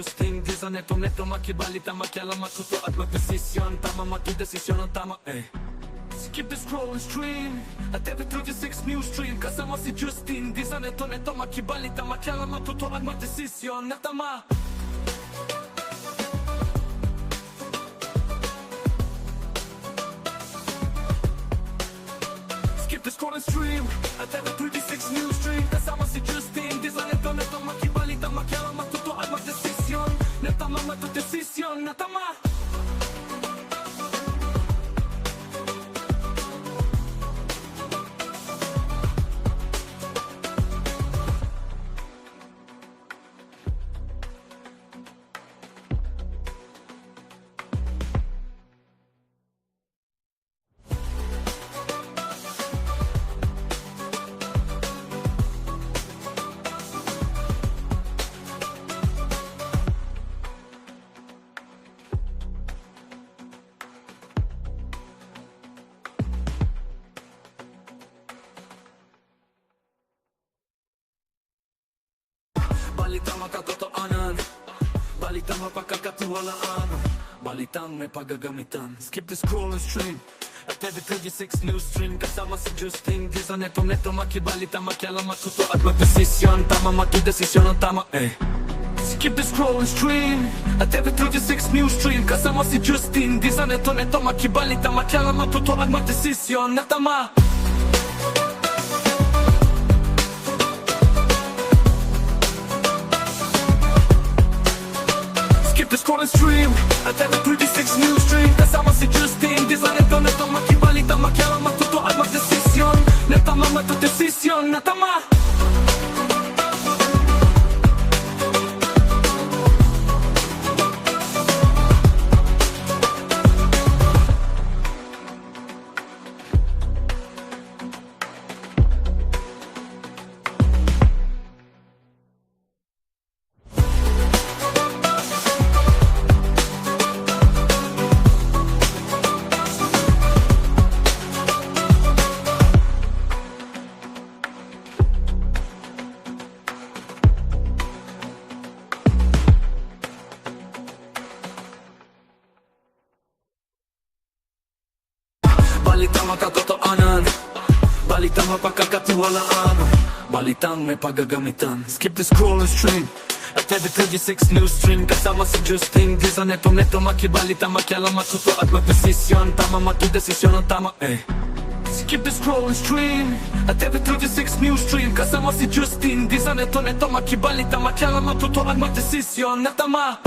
just hindi sa neto makibalita makialam matuto at magdesisyon tama magdesisyon ang tama Skip the scroll and stream at every 36 news stream kasama si Justin di sa neto makibalita makialam matuto at magdesisyon na tama Skip the scroll and stream at every 36 news stream kasama si Justin di sa neto makibalita makialam matuto at magdesisyon na tama magdesisyon na tama Balitang makatotohanan Balitang mapagkakatiwalaan Balitang may paggagamitan Skip the scroll and stream at every 36 news stream kasama si Justin di sa neto makibalita makialam matuto at magdesisyon tama magdesisyon ang tama Skip the scroll and stream at every 36 news stream kasama si Justin di sa neto makibalita makialam matuto at magdesisyon na tama The scroll and stream at every 36 news stream kasama si Justin di sa neto makibalita makialam matuto at magdesisyon na tama magdesisyon na tama Balitang makatotohanan Balitang mapagkakatiwalaan Balitang may paggagamitan Skip the scroll and stream at every 36 news stream kasama si Justin di sa neto makibalita makialam matuto at magdesisyon tama magdesisyon ang tama Skip the scroll and stream at every 36 news stream kasama si Justin di sa neto makibalita makialam matuto at magdesisyon na tama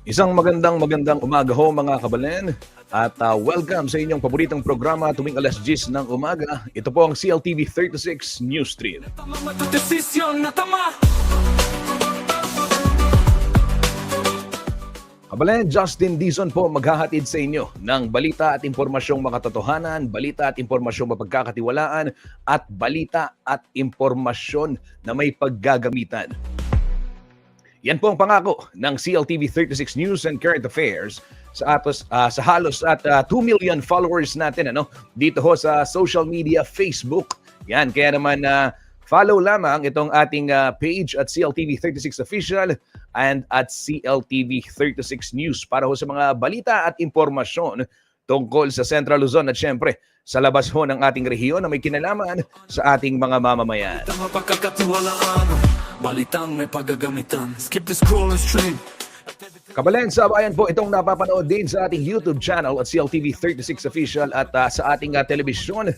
Isang magandang umaga ho mga kabalen at welcome sa inyong paboritong programa tuwing alas 10 ng umaga. Ito po ang CLTV 36 News Stream. Kabalen, Justin Dizon po maghahatid sa inyo ng balita at impormasyong makatotohanan, balita at impormasyong mapagkakatiwalaan at balita at impormasyon na may paggagamitan. Yan po ang pangako ng CLTV 36 News and Current Affairs sa halos at 2 million followers natin dito ho sa social media Facebook. Yan, kaya naman follow lamang itong ating page at CLTV 36 Official and at CLTV 36 News para ho sa mga balita at impormasyon tungkol sa Central Luzon at syempre sa labas ho ng ating rehiyon na may kinalaman sa ating mga mamamayan. Balitang may paggagamitan Skip the scroll and stream Kabalen, sa bayan po itong napapanood din sa ating YouTube channel at CLTV 36 Official at sa ating telebisyon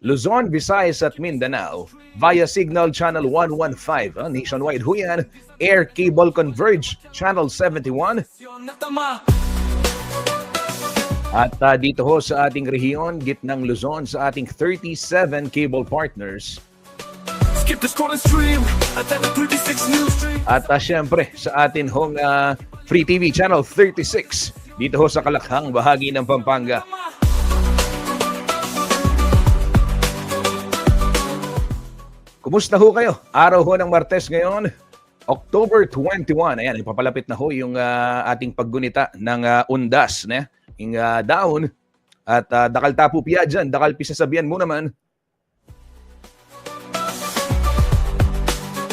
Luzon, Visayas at Mindanao via Signal Channel 115 nationwide ho yan, Air Cable Converge Channel 71 at dito ho sa ating rehiyon gitnang Luzon sa ating 37 cable partners. Skip the scroll and stream at every 36 news stream at syempre sa atin hong Free TV Channel 36 dito ho sa kalakhang bahagi ng Pampanga. Kumusta ho kayo? Araw ho ng Martes ngayon, October 21. Ayan, ipapalapit na ho yung ating paggunita ng undas, yung daon. At dakal tapo piya dyan, dakal pisasabihan mo naman.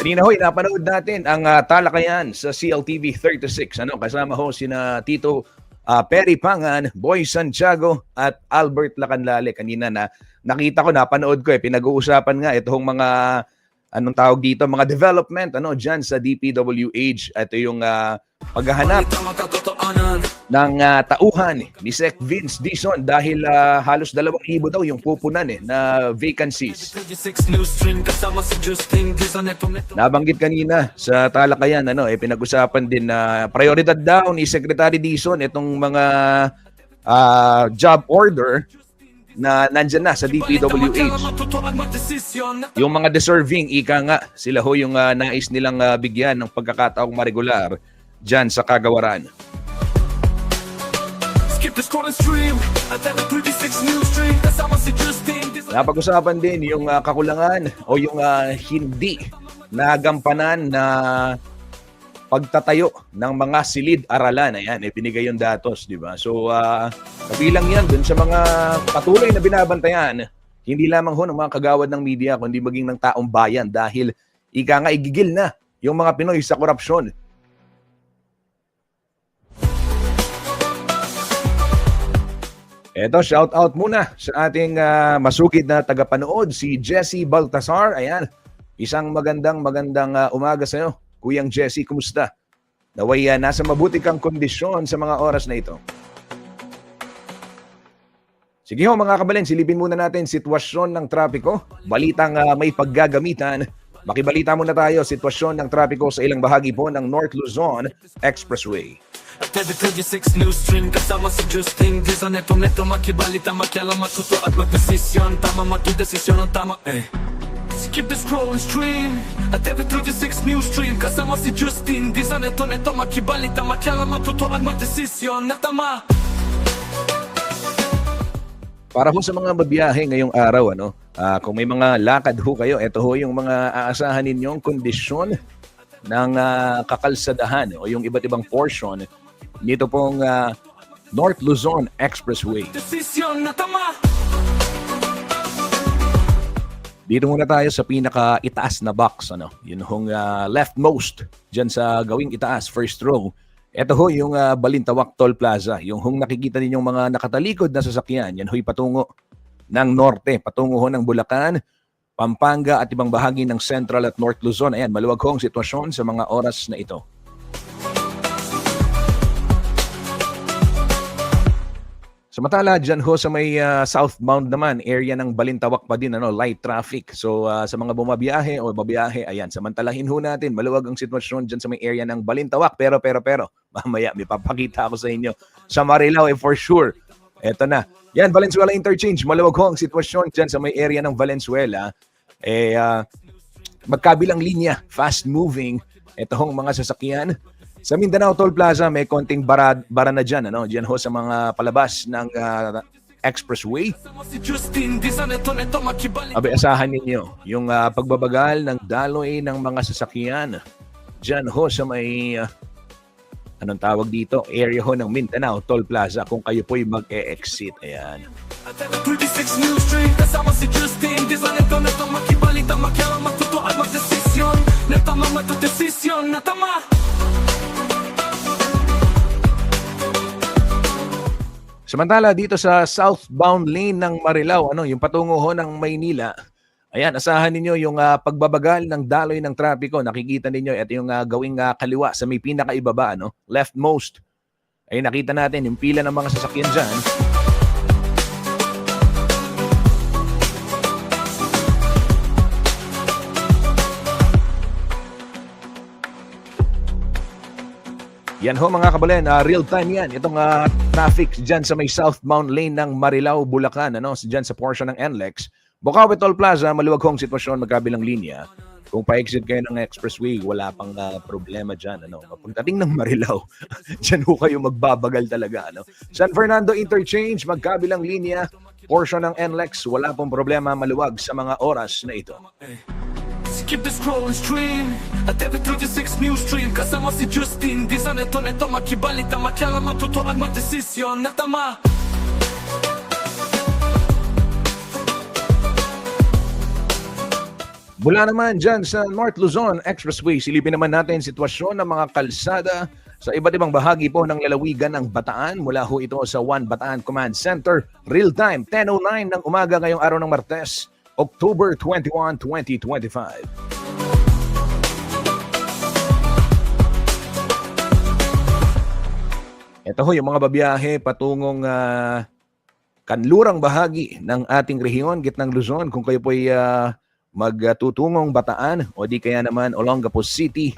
Kanina hoy, napanood natin ang talakayan sa CLTV 36. Kasama ho sina Tito Perry Pangan, Boy Santiago at Albert Lacanlale. Kanina na nakita ko, napanood ko pinag-uusapan nga itong mga anong tawag dito, mga development diyan sa DPWH. Ito yung paghahanap ng tauhan ni Sec Vince Dizon dahil halos 2,000 daw yung pupunan na vacancies. Nabanggit kanina sa talakayan pinag-usapan din na prioridad daw ni Secretary Dizon itong mga job order na nandyan na sa DPWH. Yung mga deserving, ika nga, sila ho yung nais nilang bigyan ng pagkakataong maregular dyan sa kagawaran. Napag-usapan din yung kakulangan o yung hindi nagampanan na pagtatayo ng mga silid-aralan. Ayan, pinigay yung datos, di ba? So, kabilang yan dun sa mga patuloy na binabantayan, hindi lamang ho ng mga kagawad ng media, kundi maging ng taong bayan dahil ika nga igigil na yung mga Pinoy sa korupsyon. Eto, shout out muna sa ating masugid na tagapanood, si Jesse Baltasar. Ayan, isang magandang umaga sa iyo. Kuyang Jesse, kumusta? Naway nasa mabuti kang kondisyon sa mga oras na ito. Sige ho mga kabalin, silipin muna natin sitwasyon ng trapiko. Balitang may paggagamitan. Makibalita muna tayo, sitwasyon ng trapiko sa ilang bahagi po ng North Luzon Expressway. At TV36 News Stream kasama si Justin Dizon. Neto makibalita, makialam, matuto at magdesisyon. Tama, magdesisyon ang tama Skip the scroll and stream at TV36 News Stream kasama si Justin Dizon. Neto makibalita, makialam, matuto at magdesisyon na tama. Para ho sa mga mabiyahe ngayong araw, kung may mga lakad ho kayo, ito ho yung mga aasahan ninyong kondisyon ng kakalsadahan o yung iba't ibang portion nito pong North Luzon Expressway. Desisyon na tama. Dito muna tayo sa pinaka-itaas na box, yun hong leftmost dyan sa gawing itaas, first row. Ito ho yung Balintawak Toll Plaza, yung hong nakikita ninyong mga nakatalikod na sasakyan, yan ho'y patungo ng norte, patungo ho ng Bulacan, Pampanga at ibang bahagi ng Central at North Luzon. Ayan, maluwag ho ang sitwasyon sa mga oras na ito. Samantala, dyan ho sa may southbound naman, area ng Balintawak pa din, light traffic. So sa mga bumabiyahe o babiyahe, ayan, samantalahin ho natin, maluwag ang sitwasyon dyan sa may area ng Balintawak. Pero, mamaya, may papakita ako sa inyo. Sa Marilao, for sure. Eto na. Yan, Valenzuela Interchange, maluwag ho ang sitwasyon dyan sa may area ng Valenzuela. Magkabilang linya, fast-moving, ito hong mga sasakyan. Sa Mindanao Toll Plaza, may konting bara na dyan, dyan ho sa mga palabas ng expressway. Asahan ninyo yung pagbabagal ng daloy ng mga sasakyan. Dyan ho sa may, anong tawag dito, area ho ng Mindanao Toll Plaza kung kayo po'y mag-e-exit. Ayan. At 36 News Street, kasama si Justin Dizon. Neto makibalita, makialam, matuto at magdesisyon. Neto magdesisyon na tama. Samantala, dito sa southbound lane ng Marilao, yung patungo ho ng Maynila, ayan, asahan ninyo yung pagbabagal ng daloy ng trapiko. Nakikita ninyo, ito yung gawing kaliwa sa may pinakaibaba, leftmost. Ay nakita natin yung pila ng mga sasakyan dyan. Yan ho mga kabalin, real time yan. Itong traffic dyan sa may southbound lane ng Marilao, Bulacan, dyan sa portion ng NLEX. Bukawi Toll Plaza, maluwag hong sitwasyon magkabilang linya. Kung pa-exit kayo ng expressway, wala pang problema dyan. Pagdating ng Marilao, dyan ho kayo magbabagal talaga. San Fernando Interchange, magkabilang linya, portion ng NLEX, wala pong problema, maluwag sa mga oras na ito. Skip the scroll and stream at TV36 News Stream kasama si Justin Dizon. Neto makibalita, makialam, matuto at magdesisyon na tama. Mula naman dyan sa North Luzon Expressway, silipin naman natin sitwasyon ng mga kalsada sa iba't ibang bahagi po ng lalawigan ng Bataan. Mula ho ito sa One Bataan Command Center, real time, 10:09 ng umaga ngayong araw ng Martes, October 21, 2025. Ito ho yung mga babiyahe patungong kanlurang bahagi ng ating rehiyon, gitnang Luzon. Kung kayo po ay magtutungong Bataan o di kaya naman Olongapo City,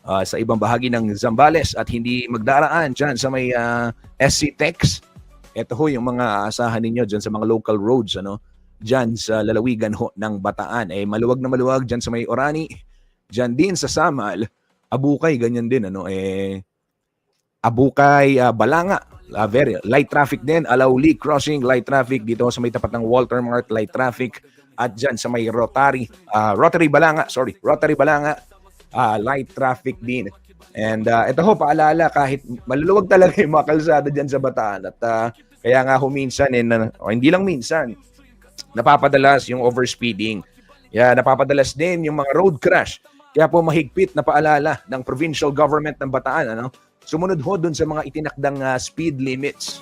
sa ibang bahagi ng Zambales at hindi magdaraan dyan sa may SC Tex. Ito ho yung mga aasahan ninyo dyan sa mga local roads, dyan sa lalawigan ho ng Bataan. Maluwag na maluwag dyan sa may Orani, dyan din sa Samal, Abukay, ganyan din, Abukay, Balanga, very light traffic din. Alauli Crossing, light traffic dito sa may tapat ng Walter Mart, light traffic. At dyan sa may Rotary Balanga, light traffic din. And ito ho, paalala, kahit maluluwag talaga yung mga kalsada dyan sa Bataan. At kaya nga ho minsan, o hindi lang minsan, napapadalas yung overspeeding. Napapadalas din yung mga road crash. Kaya po mahigpit na paalala ng provincial government ng Bataan, sumunod ho dun sa mga itinakdang speed limits.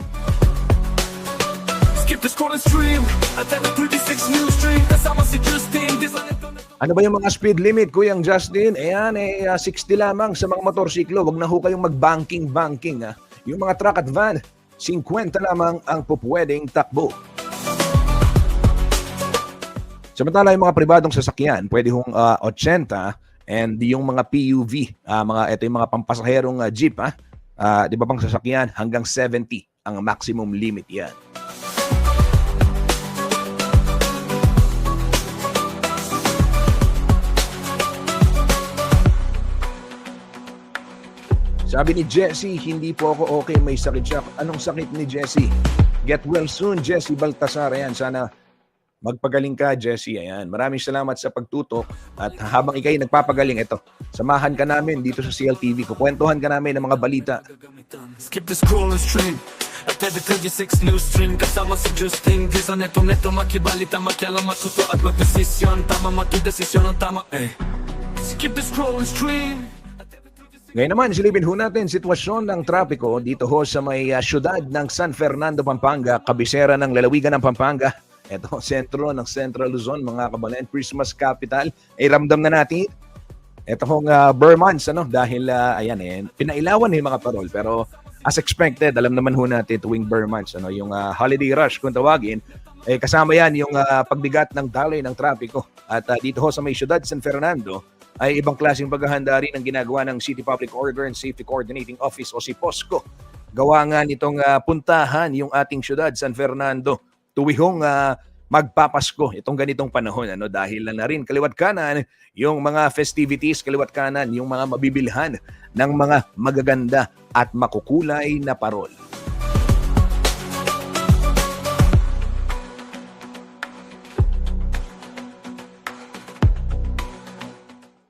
Skip the scroll and stream at 36 news stream. Kasama si Justin. Ano ba yung mga speed limit, Kuyang Justin? 60 lamang sa mga motorsiklo. Huwag na ho kayong mag-banking. Yung mga truck at van, 50 lamang ang pupwedeng takbo. Samantala yung mga pribadong sasakyan, pwede hong 80, and yung mga PUV, ito yung mga pampasaherong jeep, di ba bang sasakyan, hanggang 70 ang maximum limit yan. Sabi ni Jessie, hindi po ako okay, may sakit siya. Anong sakit ni Jessie? Get well soon, Jessie Baltasar. Ayan, sana magpagaling ka, Jessie. Ayan, maraming salamat sa pagtutok. At habang ikay nagpapagaling, ito, samahan ka namin dito sa CLTV. Kukwentuhan ka namin ng mga balita. Skip the scroll and stream at 36 news stream. Kasama si Justin. Gisa neto makibalita, makialam, matuto at magdesisyon. Tama, matudesisyon ang tama. Skip the scroll and stream. Ngayon naman, silipin ho natin sitwasyon ng trapiko dito ho sa may syudad ng San Fernando, Pampanga, kabisera ng lalawigan ng Pampanga. Ito, sentro ng Central Luzon, mga kabalan, Christmas capital. Ramdam na natin. Ito hong Burr months, dahil, pinailawan yung mga parol. Pero as expected, alam naman ho natin tuwing Burr months, yung holiday rush kung tawagin, kasama yan yung pagbigat ng daloy ng trapiko. At dito ho sa may syudad San Fernando, ay ibang klaseng paghahanda rin ang ginagawa ng City Public Order and Safety Coordinating Office o si POSCO. Gawa nga nitong puntahan yung ating syudad, San Fernando, tuwihong magpapasko itong ganitong panahon. Dahil na rin kaliwat kanan yung mga festivities, kaliwat kanan yung mga mabibilhan ng mga magaganda at makukulay na parol.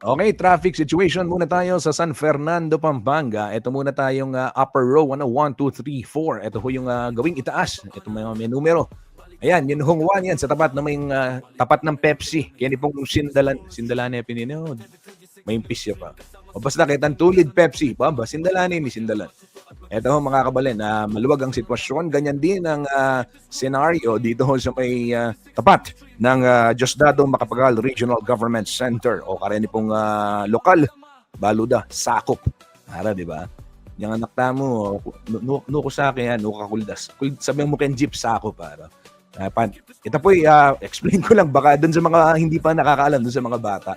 Okay, traffic situation muna tayo sa San Fernando, Pampanga. Ito muna tayong upper row, 1, 2, 3, 4. Ito ho yung gawing itaas. Ito may numero. Ayan, yun hong 1 yan sa tapat na may tapat ng Pepsi. Kaya ni pong sindalan na pinino. May impis siya pa. O basta kitang tulid Pepsi. Bamba, sindalan ni sindalan. Ito ho mga kabalin, maluwag ang sitwasyon. Ganyan din ang scenario dito ho sa may tapat ng Diosdado Macapagal Regional Government Center o kareni pong lokal, Baluda, Sakop. Para, di ba? Yung anak tamo, nuko sa akin yan, nuko kakuldas. Sabi mo kayong jeep, Sakop, para. Ito po, explain ko lang, baka dun sa mga hindi pa nakakaalam, dun sa mga bata.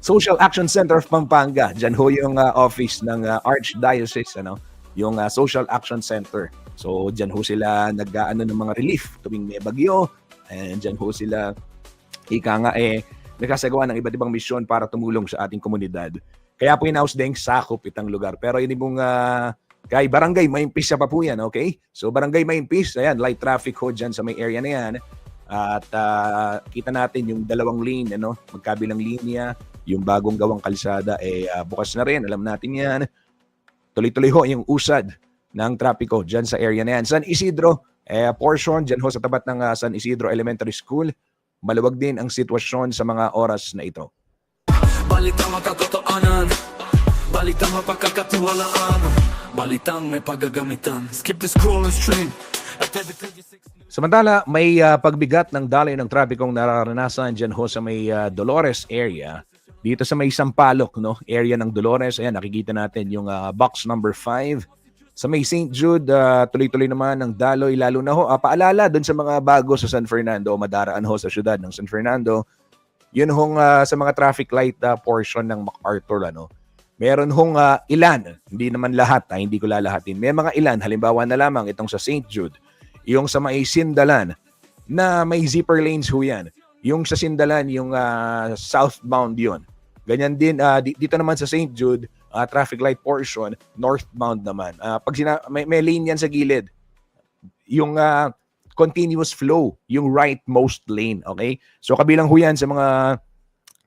Social Action Center of Pampanga, dyan ho yung office ng Archdiocese, yung Social Action Center. So, dyan ho sila nag-aano ng mga relief tuwing may bagyo. And dyan ho sila, nagkasagawa ng iba't ibang misyon para tumulong sa ating komunidad. Kaya po in-house din Sakop itang lugar. Pero yun pong kay Barangay Maimpis pa po yan, okay? So, Barangay Maimpis, ayan, light traffic ho dyan sa may area na yan. At kita natin yung dalawang lane, magkabilang linya, yung bagong gawang kalsada, bukas na rin, alam natin yan. Tuloy-tuloy ho yung usad ng trapiko dyan sa area na yan. San Isidro, portion dyan ho sa tapat ng San Isidro Elementary School. Maluwag din ang sitwasyon sa mga oras na ito. Balitang makatotohanan, balitang mapagkakatiwalaan, balitang may paggagamitan. Skip the scroll and stream at every 36 news. Samantala, may pagbigat ng daloy ng trapikong nararanasan dyan ho sa may Dolores area. Dito sa may Sampaloc, no? Area ng Dolores. Ayan, nakikita natin yung box number 5. Sa may St. Jude, tuloy-tuloy naman ang daloy. Lalo na ho, paalala dun sa mga bago sa San Fernando o madaraan ho sa syudad ng San Fernando. Yun hong sa mga traffic light portion ng MacArthur, ano? Meron hong ilan, hindi naman lahat, hindi ko lalahatin. May mga ilan, halimbawa na lamang itong sa St. Jude, yung sa may Sindalan, na may zipper lanes ho yan. Yung sa Sindalan, yung southbound yun. Ganyan din, dito naman sa St. Jude, traffic light portion, northbound naman. Pag may lane yan sa gilid, yung continuous flow, yung rightmost lane, okay? So kabilang ho yan sa mga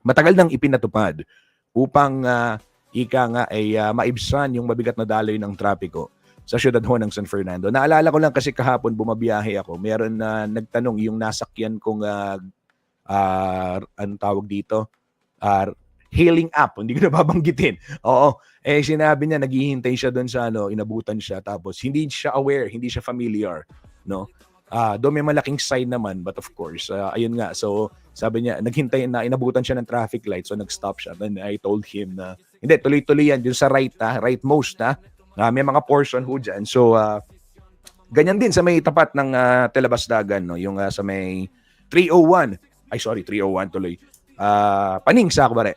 matagal nang ipinatupad upang ika nga ay maibsan yung mabigat na daloy ng trapiko sa syudad ho ng San Fernando. Naalala ko lang kasi kahapon bumabiyahe ako, meron na nagtanong yung nasakyan kong anong tawag dito? Hailing app, hindi ko na babanggitin. Oo, sinabi niya naghihintay siya doon sa inabutan siya tapos hindi siya aware, hindi siya familiar, no? Doon may malaking sign naman but of course, ayun nga. So sabi niya naghintay na inabutan siya ng traffic light so nag-stop siya. Then I told him na hindi, tuloy-tuloy yan dun sa rightmost may mga portion ho dyan. So ganyan din sa may tapat ng Telabasdagan, no? Yung sa may 301 tuloy. Paning sa Akbare.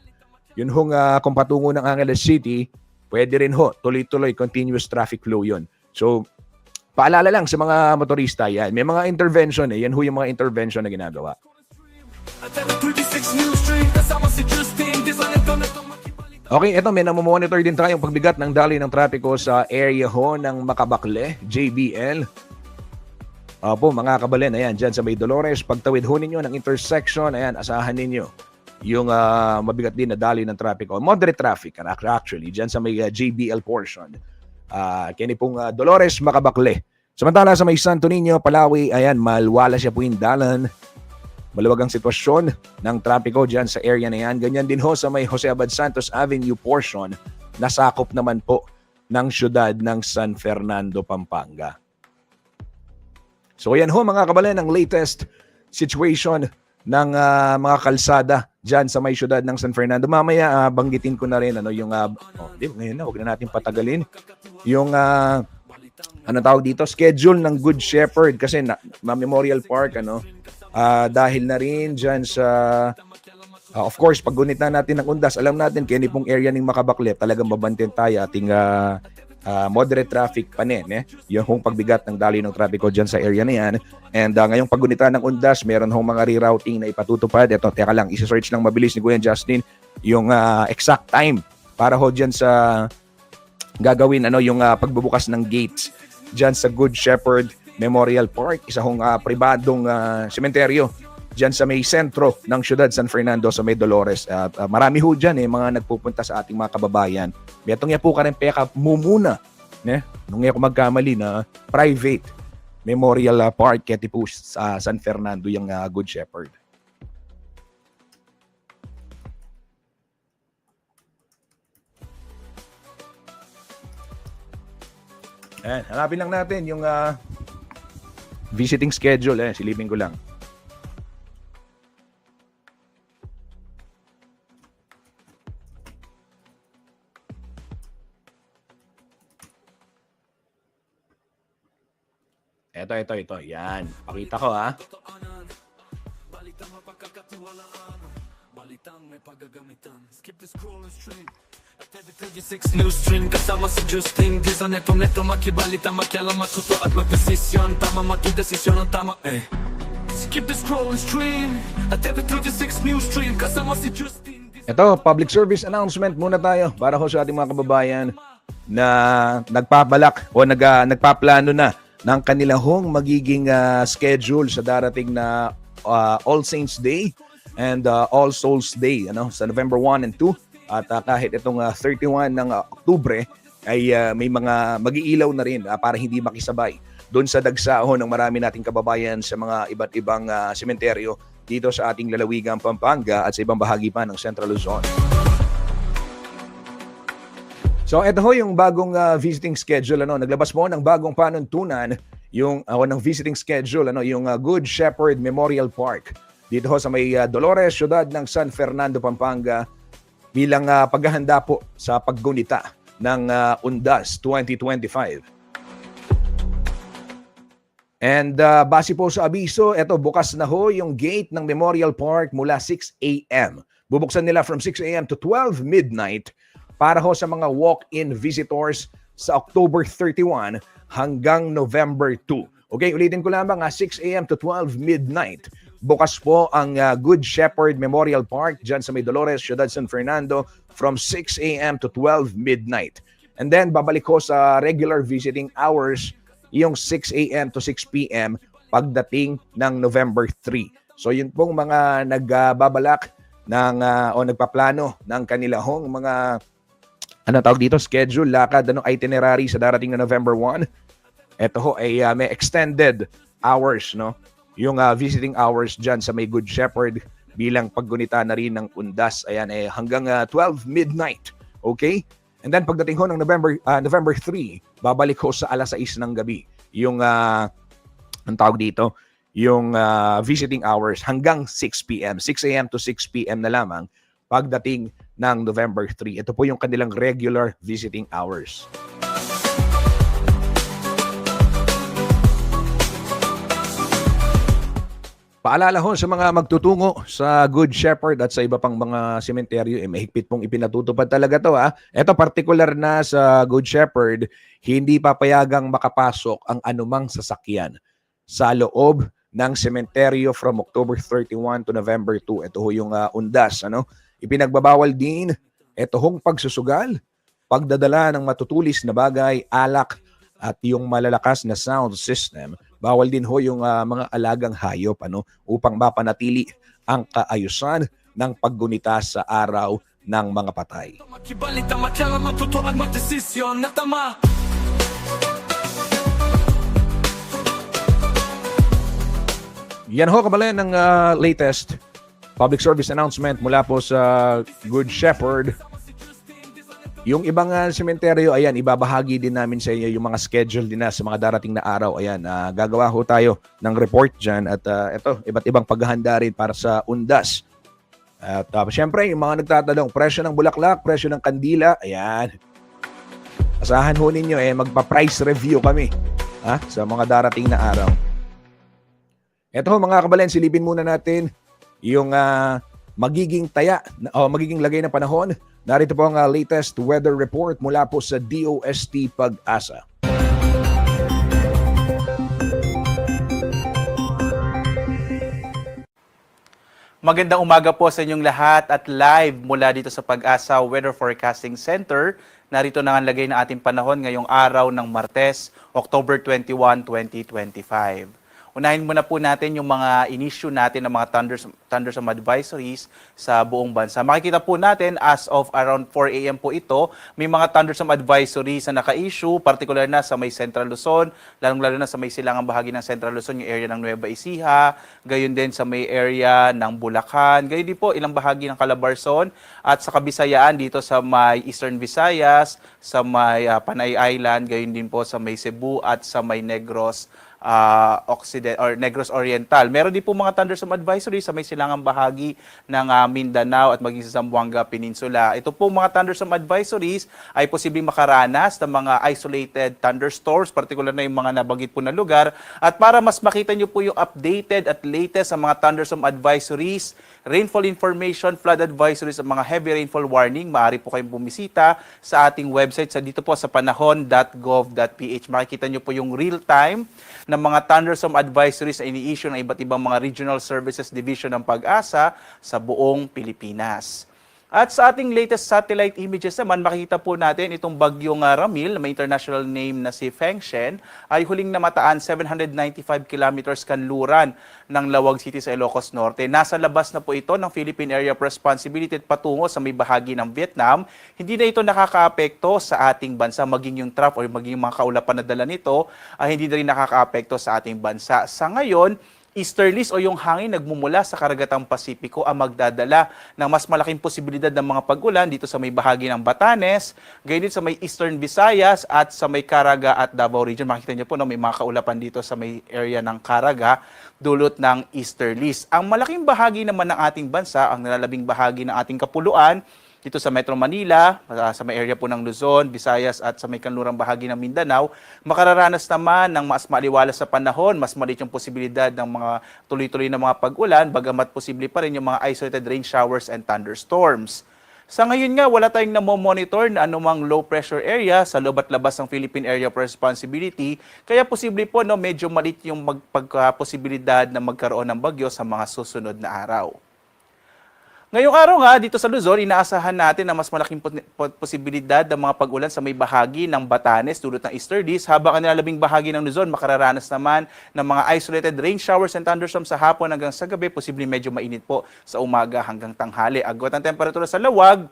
Yun hong kung patungo ng Angeles City, pwede rin ho, tuloy-tuloy, continuous traffic flow yun. So, paalala lang sa mga motorista yan. May mga intervention yan ho yung mga intervention na ginagawa. At every 36 news stream, kasama si Justin, design ito na itong makibalik. Okay, eto may namomonitor din tayong pagbigat ng daloy ng trapiko sa area ho ng Makabakle, JBL. Opo, mga kabalen, ayan, dyan sa may Dolores, pagtawid ho ninyo ng intersection, ayan, asahan ninyo yung mabigat din na daloy ng trapiko. Moderate traffic, actually, dyan sa may JBL portion. Kaya pong Dolores, Makabakle. Samantala sa may Santo Niño, Palawi, ayan, malwala siya po yung dalan. Maluwag ang sitwasyon ng trapiko dyan sa area na yan. Ganyan din ho sa may Jose Abad Santos Avenue portion, nasakop naman po ng syudad ng San Fernando, Pampanga. So yan ho mga kabalen, ang latest situation ng mga kalsada dyan sa may syudad ng San Fernando. Mamaya banggitin ko na rin yung ngayon na, huwag na natin patagalin yung tawag dito, schedule ng Good Shepherd kasi Memorial Park dahil na rin dyan sa of course paggunit na natin ng undas, alam natin kaya pong area ng Makabakle talagang babantin tayo ating moderate traffic pa yung pagbigat ng daloy ng trapiko dyan sa area na yan. And ngayong paggunitan ng undas, meron hong mga rerouting na ipatutupad. Ito, teka lang, isi-search lang mabilis ni Kuya Justin yung exact time para ho dyan sa gagawin yung pagbubukas ng gates dyan sa Good Shepherd Memorial Park, isa hong pribadong sementeryo dyan sa may sentro ng syudad San Fernando sa may Dolores. At marami ho dyan mga nagpupunta sa ating mga kababayan. Betong ya po ka rin peka mumuna. Nung ako magkamali na private Memorial Park kaya po sa San Fernando yung Good Shepherd. Hanapin lang natin yung visiting schedule. Silipin ko lang. Ito. Yan. Pakita ko Balitang mapagkakatiwalaan, balitang may paggagamitan. Skip the scroll and stream at every 36 news stream, kasama si Justin. Di sa neto makibalita, makialam, matuto at magdesisyon. Tama magdesisyon ang tama Skip the scroll and stream at every 36 news stream, kasama si Justin. Ito, public service announcement muna tayo para ho sa ating mga kababayan na nagpabalak o nagpaplano na ng kanilang magiging schedule sa darating na All Saints Day and All Souls Day sa November 1 and 2 at kahit itong 31 ng Oktubre ay may mga mag-iilaw na rin para hindi makisabay doon sa dagsaho ng marami nating kababayan sa mga iba't ibang sementeryo dito sa ating lalawigang Pampanga at sa ibang bahagi pa ng Central Luzon. So ito ho yung bagong visiting schedule. Naglabas po ng bagong panuntunan ng visiting schedule, yung Good Shepherd Memorial Park. Dito ho sa may Dolores, syudad ng San Fernando, Pampanga, bilang paghahanda po sa paggunita ng UNDAS 2025. And base po sa abiso, eto bukas na ho yung gate ng Memorial Park mula 6 a.m. Bubuksan nila from 6 a.m. to 12 midnight para ho sa mga walk-in visitors sa October 31 hanggang November 2. Okay, ulitin ko lamang, 6 a.m. to 12 midnight. Bukas po ang Good Shepherd Memorial Park dyan sa may Dolores, Ciudad San Fernando from 6 a.m. to 12 midnight. And then babalik ko sa regular visiting hours yung 6 a.m. to 6 p.m. pagdating ng November 3. So yun pong mga nagbabalak ng o nagpaplano ng kanilahong mga schedule, lakad, itinerary sa darating na November 1. Ito ho ay may extended hours, yung visiting hours dyan sa may Good Shepherd bilang paggunita na rin ng UNDAS. Ayan, hanggang 12 midnight. Okay? And then pagdating ho ng November 3, babalik ho sa alas 6 ng gabi. Yung, yung visiting hours hanggang 6 p.m. 6 a.m. to 6 p.m. na lamang pagdating ng November 3. Ito po yung kanilang regular visiting hours. Paalala ho sa mga magtutungo sa Good Shepherd at sa iba pang mga sementeryo, mahigpit pong ipinatutupad talaga to. Ito particular na sa Good Shepherd, hindi papayagang makapasok ang anumang sasakyan sa loob ng sementeryo from October 31 to November 2. Ito ho yung UNDAS. Ipinagbabawal din ito hong pagsusugal, pagdadala ng matutulis na bagay, alak, at yung malalakas na sound system. Bawal din ho yung mga alagang hayop upang mapanatili ang kaayusan ng paggunita sa araw ng mga patay. Yan ho kabalan ng latest public service announcement mula po sa Good Shepherd. Yung ibang sementeryo, ayan, ibabahagi din namin sa inyo yung mga schedule din na sa mga darating na araw. Ayan, gagawa ho tayo ng report dyan at ito, iba't ibang paghahanda rin para sa UNDAS. At syempre, yung mga nagtatanong, presyo ng bulaklak, presyo ng kandila, ayan. Asahan ho ninyo, magpa-price review kami sa mga darating na araw. Ito ho mga kabalen, silipin muna natin yung magiging magiging lagay ng panahon. Narito po ang latest weather report mula po sa DOST Pag-asa. Magandang umaga po sa inyong lahat at live mula dito sa Pag-asa Weather Forecasting Center. Narito na ang lagay ng ating panahon ngayong araw ng Martes, October 21, 2025. Unahin muna po natin yung mga in-issue natin ng mga thunderstorm advisories sa buong bansa. Makikita po natin as of around 4 a.m. po ito, may mga thunderstorm advisories na naka-issue, particular na sa may Central Luzon, lalong-lalo na sa may silangang bahagi ng Central Luzon, yung area ng Nueva Ecija, gayon din sa may area ng Bulacan, gayon din po ilang bahagi ng Calabarzon, at sa Kabisayaan dito sa may Eastern Visayas, sa may Panay Island, gayon din po sa may Cebu at sa may Negros Negros Oriental. Meron din po mga thunderstorm advisory sa may silangang bahagi ng Mindanao at maging sa Zamboanga Peninsula. Ito po mga thunderstorm advisories ay posibleng makaranas ng mga isolated thunderstorms, particular na yung mga nabanggit po na lugar. At para mas makita nyo po yung updated at latest sa mga thunderstorm advisories, rainfall information, flood advisories, at mga heavy rainfall warning, maaari po kayong bumisita sa ating website sa dito po sa panahon.gov.ph. Makikita nyo po yung real-time ng mga thunderstorm advisories na ini-issue ng iba't ibang mga Regional Services Division ng Pag-asa sa buong Pilipinas. At sa ating latest satellite images naman, makikita po natin itong bagyong Ramil, may international name na si Fengshen, ay huling namataan 795 kilometers kanluran ng Lawag City sa Ilocos Norte. Nasa labas na po ito ng Philippine Area of Responsibility at patungo sa may bahagi ng Vietnam. Hindi na ito nakakaapekto sa ating bansa, maging yung trough o maging yung mga kaulapan na dala nito, ay hindi na rin nakakaapekto sa ating bansa. Sa ngayon, easterlies o yung hangin nagmumula sa karagatang Pasipiko ang magdadala ng mas malaking posibilidad ng mga pag-ulan dito sa may bahagi ng Batanes, gayon din sa may Eastern Visayas at sa may Caraga at Davao Region. Makikita niyo po, no, may mga kaulapan dito sa may area ng Caraga, dulot ng easterlies. Ang malaking bahagi naman ng ating bansa, ang nalalabing bahagi ng ating kapuluan, dito sa Metro Manila, sa may area po ng Luzon, Visayas at sa may kanlurang bahagi ng Mindanao, makararanas naman ng mas maliwalas sa panahon, mas maliit yung posibilidad ng mga tuloy-tuloy na mga pag-ulan, bagamat posible pa rin yung mga isolated rain showers and thunderstorms. Sa ngayon nga, wala tayong namomonitor na anumang low pressure area sa loob at labas ng Philippine Area of Responsibility, kaya posible po medyo maliit yung pagposibilidad na magkaroon ng bagyo sa mga susunod na araw. Ngayong araw nga, dito sa Luzon, inaasahan natin na mas malaking posibilidad ng mga pag-ulan sa may bahagi ng Batanes dulot ng easterlies, habang ang nilalabing bahagi ng Luzon makararanas naman ng mga isolated rain showers and thunderstorms sa hapon hanggang sa gabi, posibleng medyo mainit po sa umaga hanggang tanghali. Agwat ang temperatura sa lawag,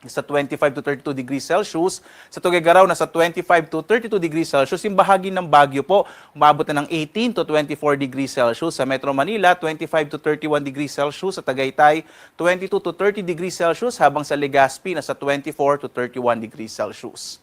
sa 25 to 32 degrees Celsius. Sa Tuguegarao, nasa 25 to 32 degrees Celsius. Yung bahagi ng Baguio po, umabot na ng 18 to 24 degrees Celsius. Sa Metro Manila, 25 to 31 degrees Celsius. Sa Tagaytay, 22 to 30 degrees Celsius. Habang sa Legazpi, nasa 24 to 31 degrees Celsius.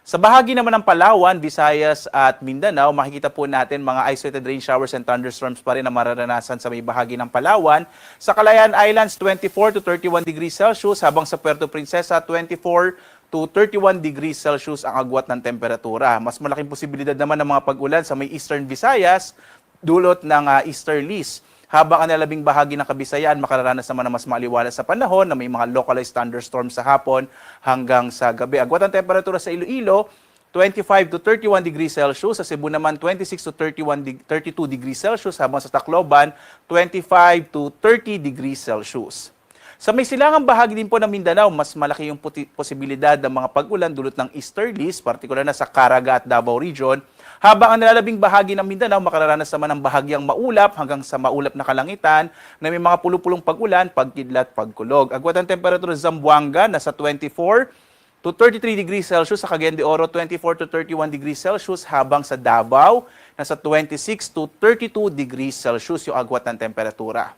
Sa bahagi naman ng Palawan, Visayas at Mindanao, makikita po natin mga isolated rain showers and thunderstorms pa rin na mararanasan sa may bahagi ng Palawan. Sa Calayan Islands, 24 to 31 degrees Celsius, habang sa Puerto Princesa, 24 to 31 degrees Celsius ang agwat ng temperatura. Mas malaking posibilidad naman ng mga pag-ulan sa may Eastern Visayas, dulot ng easterlies. Habang ang nilalabing bahagi ng Kabisayan, makararanas naman ng mas maliwalas sa panahon na may mga localized thunderstorms sa hapon hanggang sa gabi. Agwat ang temperatura sa Iloilo, 25 to 31 degrees Celsius. Sa Cebu naman, 26 to 32 degrees Celsius. Habang sa Tacloban, 25 to 30 degrees Celsius. Sa may silangang bahagi din po ng Mindanao, mas malaki yung posibilidad ng mga pag-ulan dulot ng easterlies, partikular na sa Caraga at Davao Region. Habang ang nilalabing bahagi ng Mindanao, makararanas naman ng bahagyang maulap hanggang sa maulap na kalangitan na may mga pulupulong pag-ulan, pagkidlat, pagkulog. Agwat ang temperatura sa Zamboanga, nasa 24 to 33 degrees Celsius. Sa Cagayan de Oro, 24 to 31 degrees Celsius. Habang sa Davao, nasa 26 to 32 degrees Celsius yung agwat ng temperatura.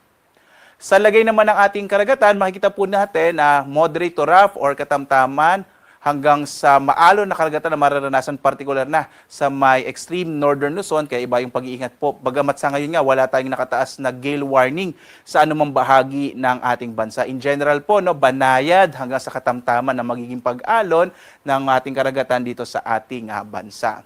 Sa lagay naman ng ating karagatan, makikita po natin na moderate to rough or katamtaman hanggang sa maalon na karagatan na mararanasan, partikular na sa may extreme northern Luzon, kaya iba yung pag-iingat po. Bagamat sa ngayon nga, wala tayong nakataas na gale warning sa anumang bahagi ng ating bansa. In general po, banayad hanggang sa katamtaman na magiging pag-alon ng ating karagatan dito sa ating bansa.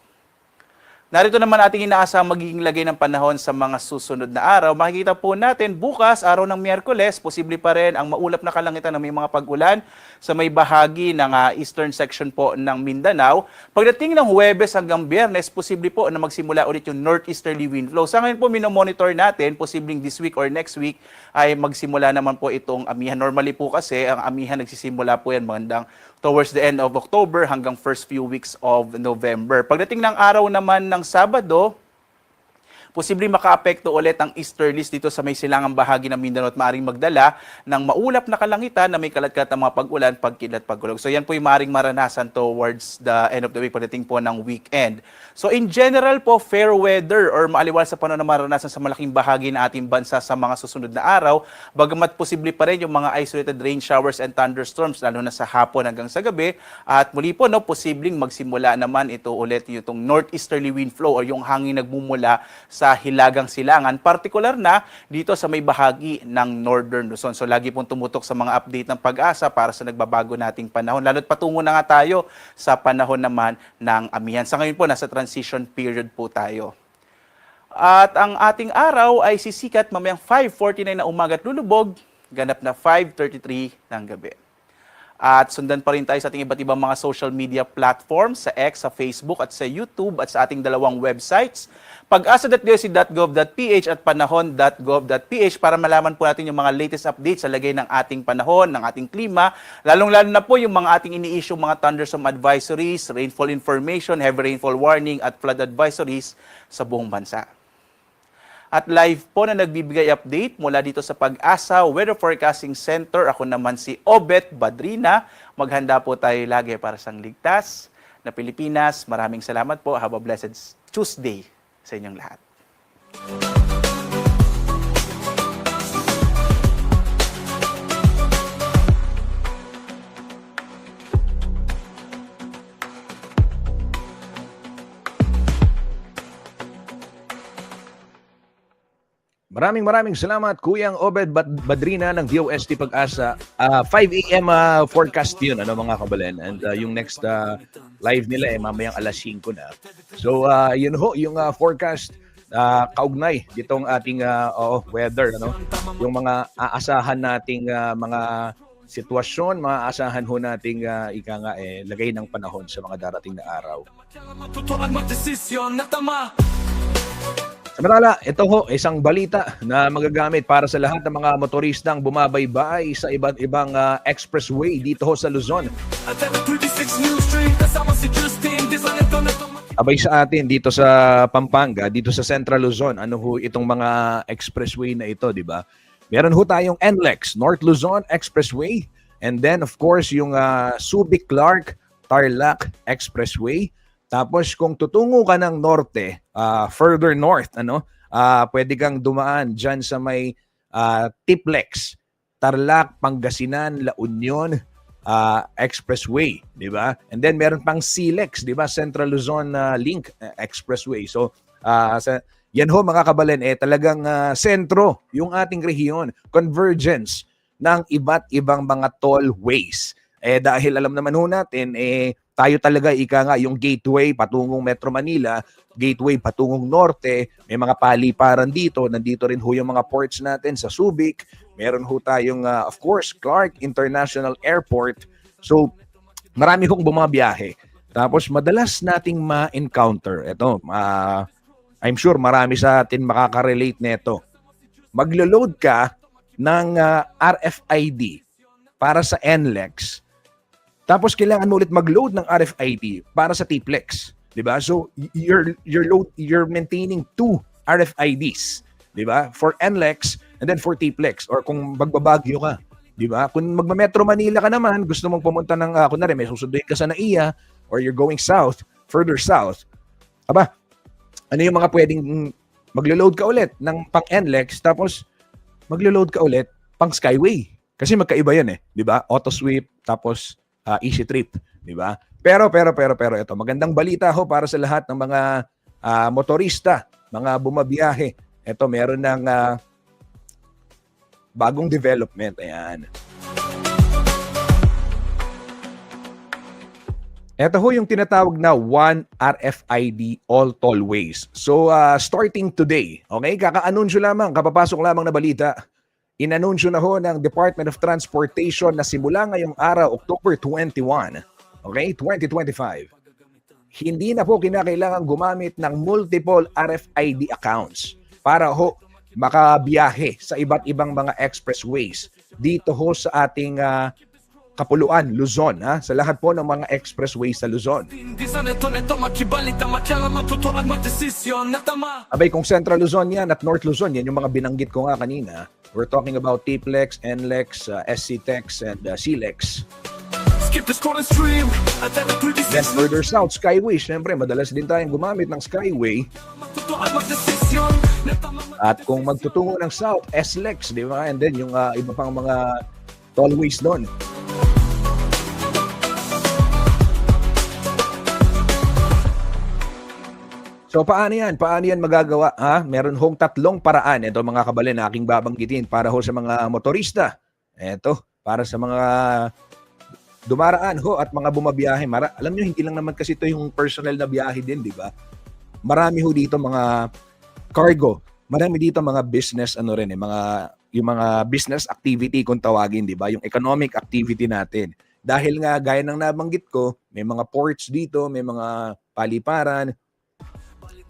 Narito naman ating inaasang magiging lagay ng panahon sa mga susunod na araw. Makikita po natin bukas, araw ng Miyerkules, posible pa rin ang maulap na kalangitan na may mga pag-ulan sa may bahagi ng eastern section po ng Mindanao. Pagdating ng Huwebes hanggang Biyernes, posible po na magsimula ulit yung northeasterly wind flow. Sa ngayon po, minomonitor natin, posibleng this week or next week ay magsimula naman po itong amihan. Normally po kasi, ang amihan nagsisimula po yan magandang towards the end of October hanggang first few weeks of November. Pagdating ng araw naman ng Sabado, posibleng makaapekto ulit ang easterlies dito sa may silangang bahagi ng Mindanao at maaaring magdala ng maulap na kalangitan na may kalat-kalat ng mga pag-ulan, pagkidlat, pagkulog. So yan po yung maaaring maranasan towards the end of the week, pagdating po ng weekend. So in general po, fair weather or maaliwalas sa panahon na maranasan sa malaking bahagi ng ating bansa sa mga susunod na araw, bagamat posible pa rin yung mga isolated rain showers and thunderstorms, lalo na sa hapon hanggang sa gabi. At muli po, posibleng magsimula naman ito ulit yung northeasterly wind flow o yung hangin nagmumula sa hilagang silangan, partikular na dito sa may bahagi ng Northern Luzon. So lagi pong tumutok sa mga update ng Pag-asa para sa nagbabago nating panahon. Lalo't patungo na nga tayo sa panahon naman ng amihan. Sa ngayon po, nasa transition period po tayo. At ang ating araw ay sisikat mamayang 5:49 na umaga at lulubog, ganap na 5:33 ng gabi. At sundan pa rin tayo sa ating iba't ibang mga social media platforms, sa X, sa Facebook at sa YouTube at sa ating dalawang websites, pag-asa.doc.gov.ph at panahon.gov.ph para malaman po natin yung mga latest updates sa lagay ng ating panahon, ng ating klima, lalong-lalo na po yung mga ating ini-issue mga thunderstorm advisories, rainfall information, heavy rainfall warning at flood advisories sa buong bansa. At live po na nagbibigay update mula dito sa Pag-asa Weather Forecasting Center. Ako naman si Obet Badrina. Maghanda po tayo lagi para sa ligtas na Pilipinas. Maraming salamat po. Have a blessed Tuesday sa inyong lahat. Maraming salamat, Kuyang Obed Badrina ng DOST Pag-asa. 5 a.m. Forecast yun, mga kabalen. And yung next live nila mamayang alas 5 na. So, yun ho, yung forecast kaugnay ditong ating weather. Yung mga aasahan nating mga sitwasyon, maaasahan ho nating lagay ng panahon sa mga darating na araw. Matutuan magdesisyon na tama. Samantala, ito ho, isang balita na magagamit para sa lahat ng mga motoristang bumabaybay sa iba't ibang expressway dito ho sa Luzon. At 36 New Street, kasama si Justin, design ito na tama. Abay sa atin dito sa Pampanga, dito sa Central Luzon, ano ho itong mga expressway na ito, di ba? Meron ho tayong NLEX, North Luzon Expressway, and then of course yung Subic-Clark Tarlac Expressway. Tapos kung tutungo ka ng norte, further north, pwede kang dumaan dyan sa may Tiplex, Tarlac, Pangasinan, La Union Expressway, di ba? And then meron pang SLEX, di ba? Central Luzon Link Expressway. So, yan ho mga kabalen, talagang sentro yung ating rehiyon, convergence ng iba't ibang mga tollways. Dahil alam naman ho natin, tayo talaga yung gateway patungong Metro Manila, gateway patungong norte, may mga paliparan dito, nandito rin ho yung mga ports natin sa Subic, meron ho tayong of course Clark International Airport. So marami hong bumabiyahe. Tapos madalas nating ma-encounter, ito, I'm sure marami sa atin makaka-relate nito. Maglo-load ka ng RFID para sa NLEX. Tapos kailangan mo ulit mag-load ng RFID para sa T-Plex, 'di ba? So you're maintaining 2 RFIDs, 'di ba? For NLEX and then for T-Plex, or kung magbabagyo ka, 'di ba? Kung magma-Metro Manila ka naman, gusto mong pumunta ng kunwari may susunduin ka sa NAIA or you're going south, further south. Aba, ano yung mga pwedeng maglo-load ka ulit ng pang NLEX tapos maglo-load ka ulit pang Skyway. Kasi magkaiba 'yan 'di ba? Auto sweep tapos Easy Trip, di ba? Pero ito, magandang balita ho para sa lahat ng mga motorista, mga bumabiyahe. Ito, meron ng bagong development. Ayan. Ito ho yung tinatawag na One RFID All Tollways. So, starting today, okay, kaka-anunsyo lamang, kapapasok lamang na balita, inanunsyo na ho ng Department of Transportation na simula ngayong araw, October 21, okay, 2025, hindi na po kinakailangan gumamit ng multiple RFID accounts para ho makabiyahe sa iba't ibang mga expressways dito ho sa ating Kapuluan, Luzon, sa lahat po ng mga expressways sa Luzon. Abay, kung Central Luzon yan at North Luzon, yan yung mga binanggit ko nga kanina. We're talking about T-Plex, NLEX, SCTEX, and SLEX. Then further south, Skyway. Siyempre, madalas din tayong gumamit ng Skyway. At kung magtutungo ng south, SLEX, di ba? And then yung iba pang mga tollways doon. So paano yan? Paano yan magagawa? Meron hong 3 paraan. Ito mga kabalen na aking babanggitin para ho sa mga motorista. Ito, para sa mga dumaraan ho at mga bumabiyahe. Alam nyo, hindi lang naman kasi ito yung personal na biyahe din, di ba? Marami ho dito mga cargo. Marami dito mga business, yung mga business activity kung tawagin, di ba? Yung economic activity natin. Dahil nga, gaya ng nabanggit ko, may mga ports dito, may mga paliparan.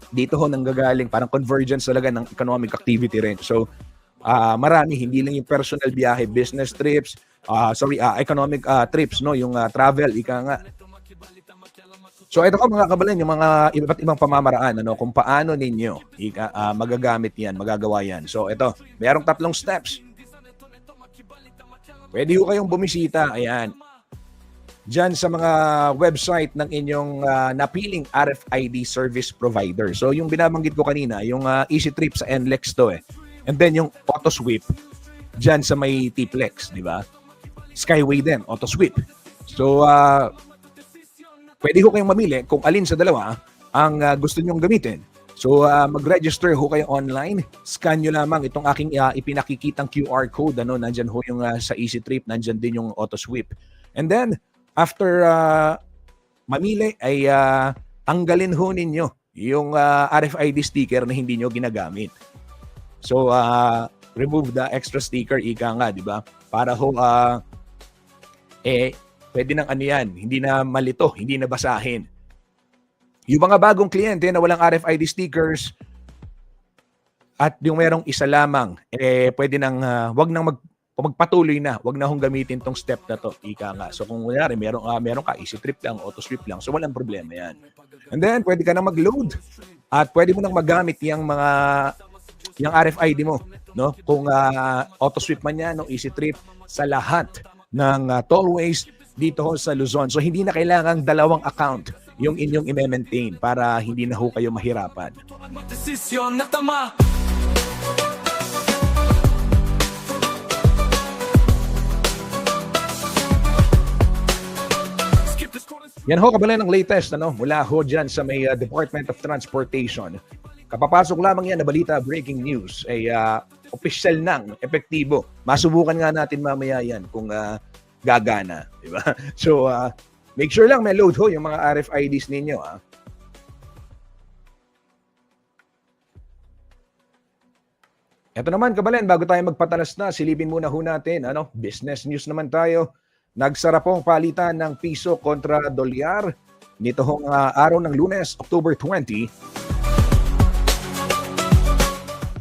Dito ho nanggagaling, parang convergence talaga ng economic activity rin. So, marami, hindi lang yung personal biyahe, business trips, economic trips, no, yung travel, ika nga. So, ito ko mga kabalan, yung mga iba't ibang pamamaraan, kung paano ninyo magagamit yan, magagawa yan. So, ito, mayroong 3 steps. Pwede ho kayong bumisita, ayan, dyan sa mga website ng inyong napiling RFID service provider. So, yung binabanggit ko kanina, yung Easy Trip sa NLEX to And then yung Auto Sweep dyan sa may T-Plex, di ba? Skyway din, Auto Sweep. So, pwede ko kayong mamili kung alin sa dalawa ang gusto nyong gamitin. So mag-register ho kayo online. Scan nyo lamang itong aking ipinakikitang QR code. Nandyan ho yung sa EasyTrip, nandyan din yung AutoSweep. And then, after mamili ay tanggalin ho ninyo yung RFID sticker na hindi nyo ginagamit. So, remove the extra sticker, ika nga, di ba? Para ho, pwede nang ano yan, hindi na malito, hindi na basahin. Yung mga bagong kliyente na walang RFID stickers at yung merong isa lamang, pwede nang, wag nang magpatuloy na, wag na hong gamitin tong step na to, ika nga. So kung kunyari, meron ka, EasyTrip lang, AutoSweep lang, so walang problema yan. And then, pwede ka nang mag-load at pwede mo nang magamit yung RFID mo, no? Kung AutoSweep man yan, no, EasyTrip, sa lahat ng tollways dito ho sa Luzon. So hindi na kailangang dalawang account yung inyong i-maintain para hindi na ho kayo mahirapan. Desisyon na tama. Yan ho, kabalan ng latest mula ho dyan sa may Department of Transportation. Kapapasok lamang yan na balita, breaking news, ay official nang, epektibo. Masubukan nga natin mamaya yan kung gagana. Diba? So, make sure lang may load ho yung mga RFIDs ninyo. Ito naman, kabalan, bago tayo magpatalas na, silipin muna ho natin. Business news naman tayo. Nagsara pong palitan ng piso kontra dolyar nito hong araw ng Lunes, October 20.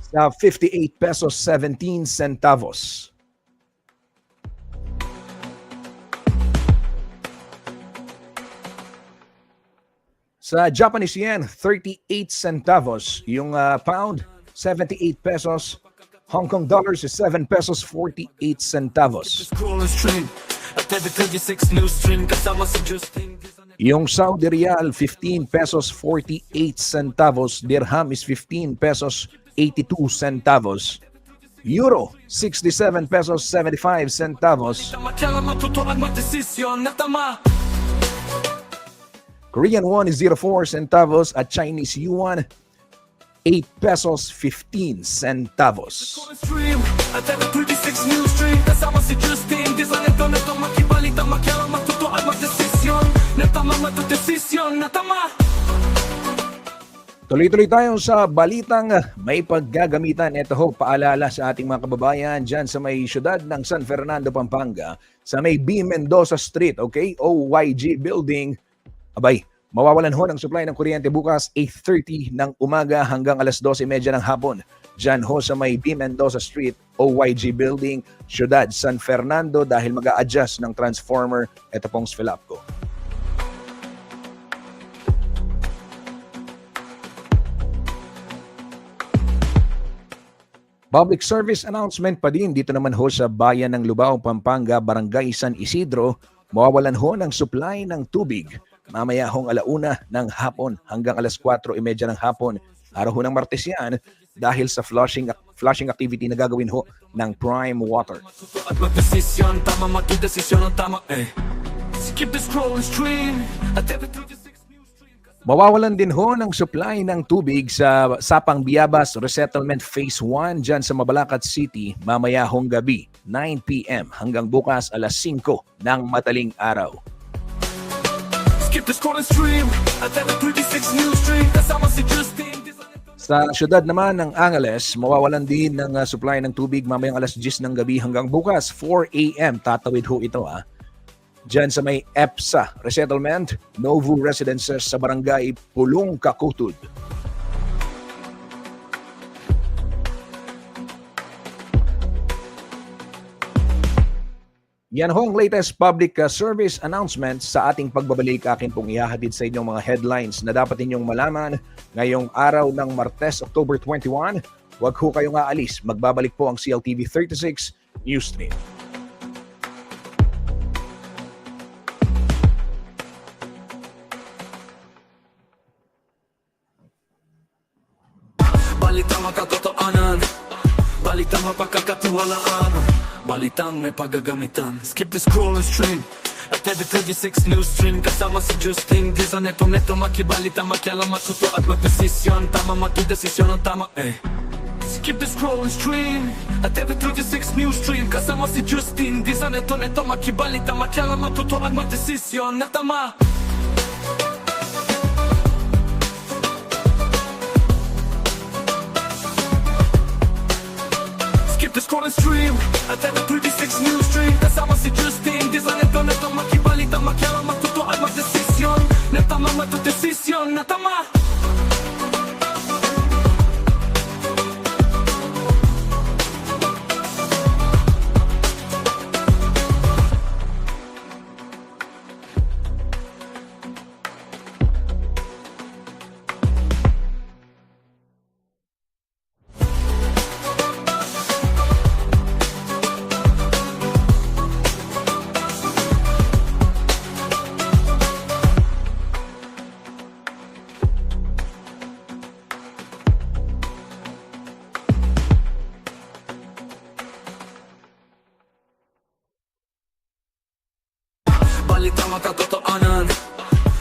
Sa 58 pesos 17 centavos. Sa Japanese yen, 38 centavos. Yung pound, 78 pesos. Hong Kong dollars is 7 pesos 48 centavos. Yung Saudi Riyal, 15 pesos 48 centavos. Dirham is 15 pesos 82 centavos. Euro, 67 pesos 75 centavos. Korean won is 04 centavos at Chinese yuan, 8 pesos 15 centavos. Tuloy-tuloy tayo sa balitang may paggagamitan. Ito ho, paalala sa ating mga kababayan dyan sa may syudad ng San Fernando, Pampanga, sa may B. Mendoza Street, okay? OYG Building. Abay, mawawalan ho ng supply ng kuryente bukas 8:30 ng umaga hanggang alas 12:30 ng hapon. Dyan ho sa may B. Mendoza Street, OYG Building, syudad San Fernando dahil mag-a-adjust ng transformer. Ito pong Svelapco. Public service announcement pa din dito naman ho sa bayan ng Lubao, Pampanga, Barangay San Isidro. Mawawalan ho ng supply ng tubig. Mamaya hong alauna ng hapon hanggang alas 4:30 ng hapon. Araw ho ng Martes yan dahil sa flushing activity na gagawin ho ng Prime Water. Mawawalan din ho ng supply ng tubig sa Sapang Biabas Resettlement Phase 1 dyan sa Mabalacat City mamaya hong gabi 9 p.m. hanggang bukas alas 5 ng madaling araw. Sa syudad naman ng Angeles, mawawalan din ng supply ng tubig mamayang alas 10 ng gabi hanggang bukas 4 a.m. Tatawid ho ito Diyan sa may EPSA Resettlement, Novo Residences sa Barangay Pulong, Kakutud. Yan ho ang latest public service announcement sa ating pagbabalik. Akin pong ihahatid sa inyong mga headlines na dapat ninyong malaman ngayong araw ng Martes, October 21. Huwag ho kayong aalis. Magbabalik po ang CLTV 36 News Stream. Balitang makatotoanan, balitang mapagkakatiwalaan, balitang may paggagamitan. Skip the scroll and stream At every 36 new stream kasama si Justin Di sa neto makibalita, makialam, matuto at magdesisyon. Tama, magdesisyon ang tama, Skip the scroll and stream. At every 36 new stream kasama si Justin Di sa neto makibalita, makialam, matuto at magdesisyon na tama. Skip the scroll and stream. At every 36 new stream kasama si Justin Di sa neto makibalita, makialam, matuto at magdesisyon na tama, magdesisyon na tama. Balitang makatotohanan,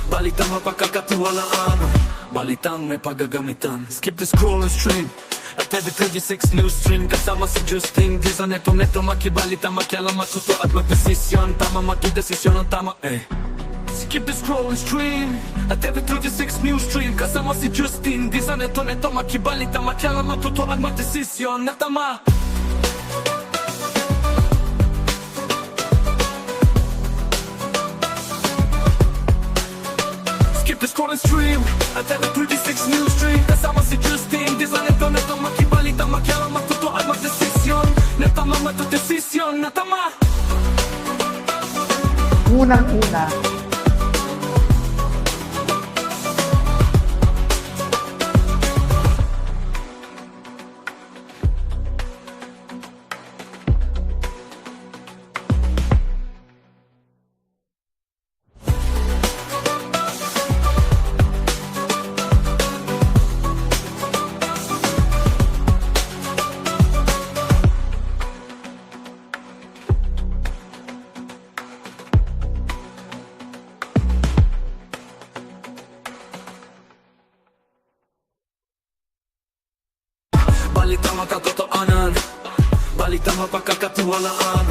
balitang mapagkakatiwalaan, balitang may paggagamitan. Skip the scroll and stream. At every 36 new stream kasama si Justin Di sa neto makibalita, makialam, matuto at magdesisyon. Tama, magdesisyon ang tama, Skip the scroll and stream. At every 36 new stream kasama si Justin Di sa neto makibalita, makialam, matuto at magdesisyon na tama. Skip the scroll and stream. At every 36 new stream kasama si Justin Di sa neto makibalita, makialam, matuto at magdesisyon na tama, magdesisyon na tama. Unang-una, Balitang makatotohanan, balitang mapagkakatiwalaan,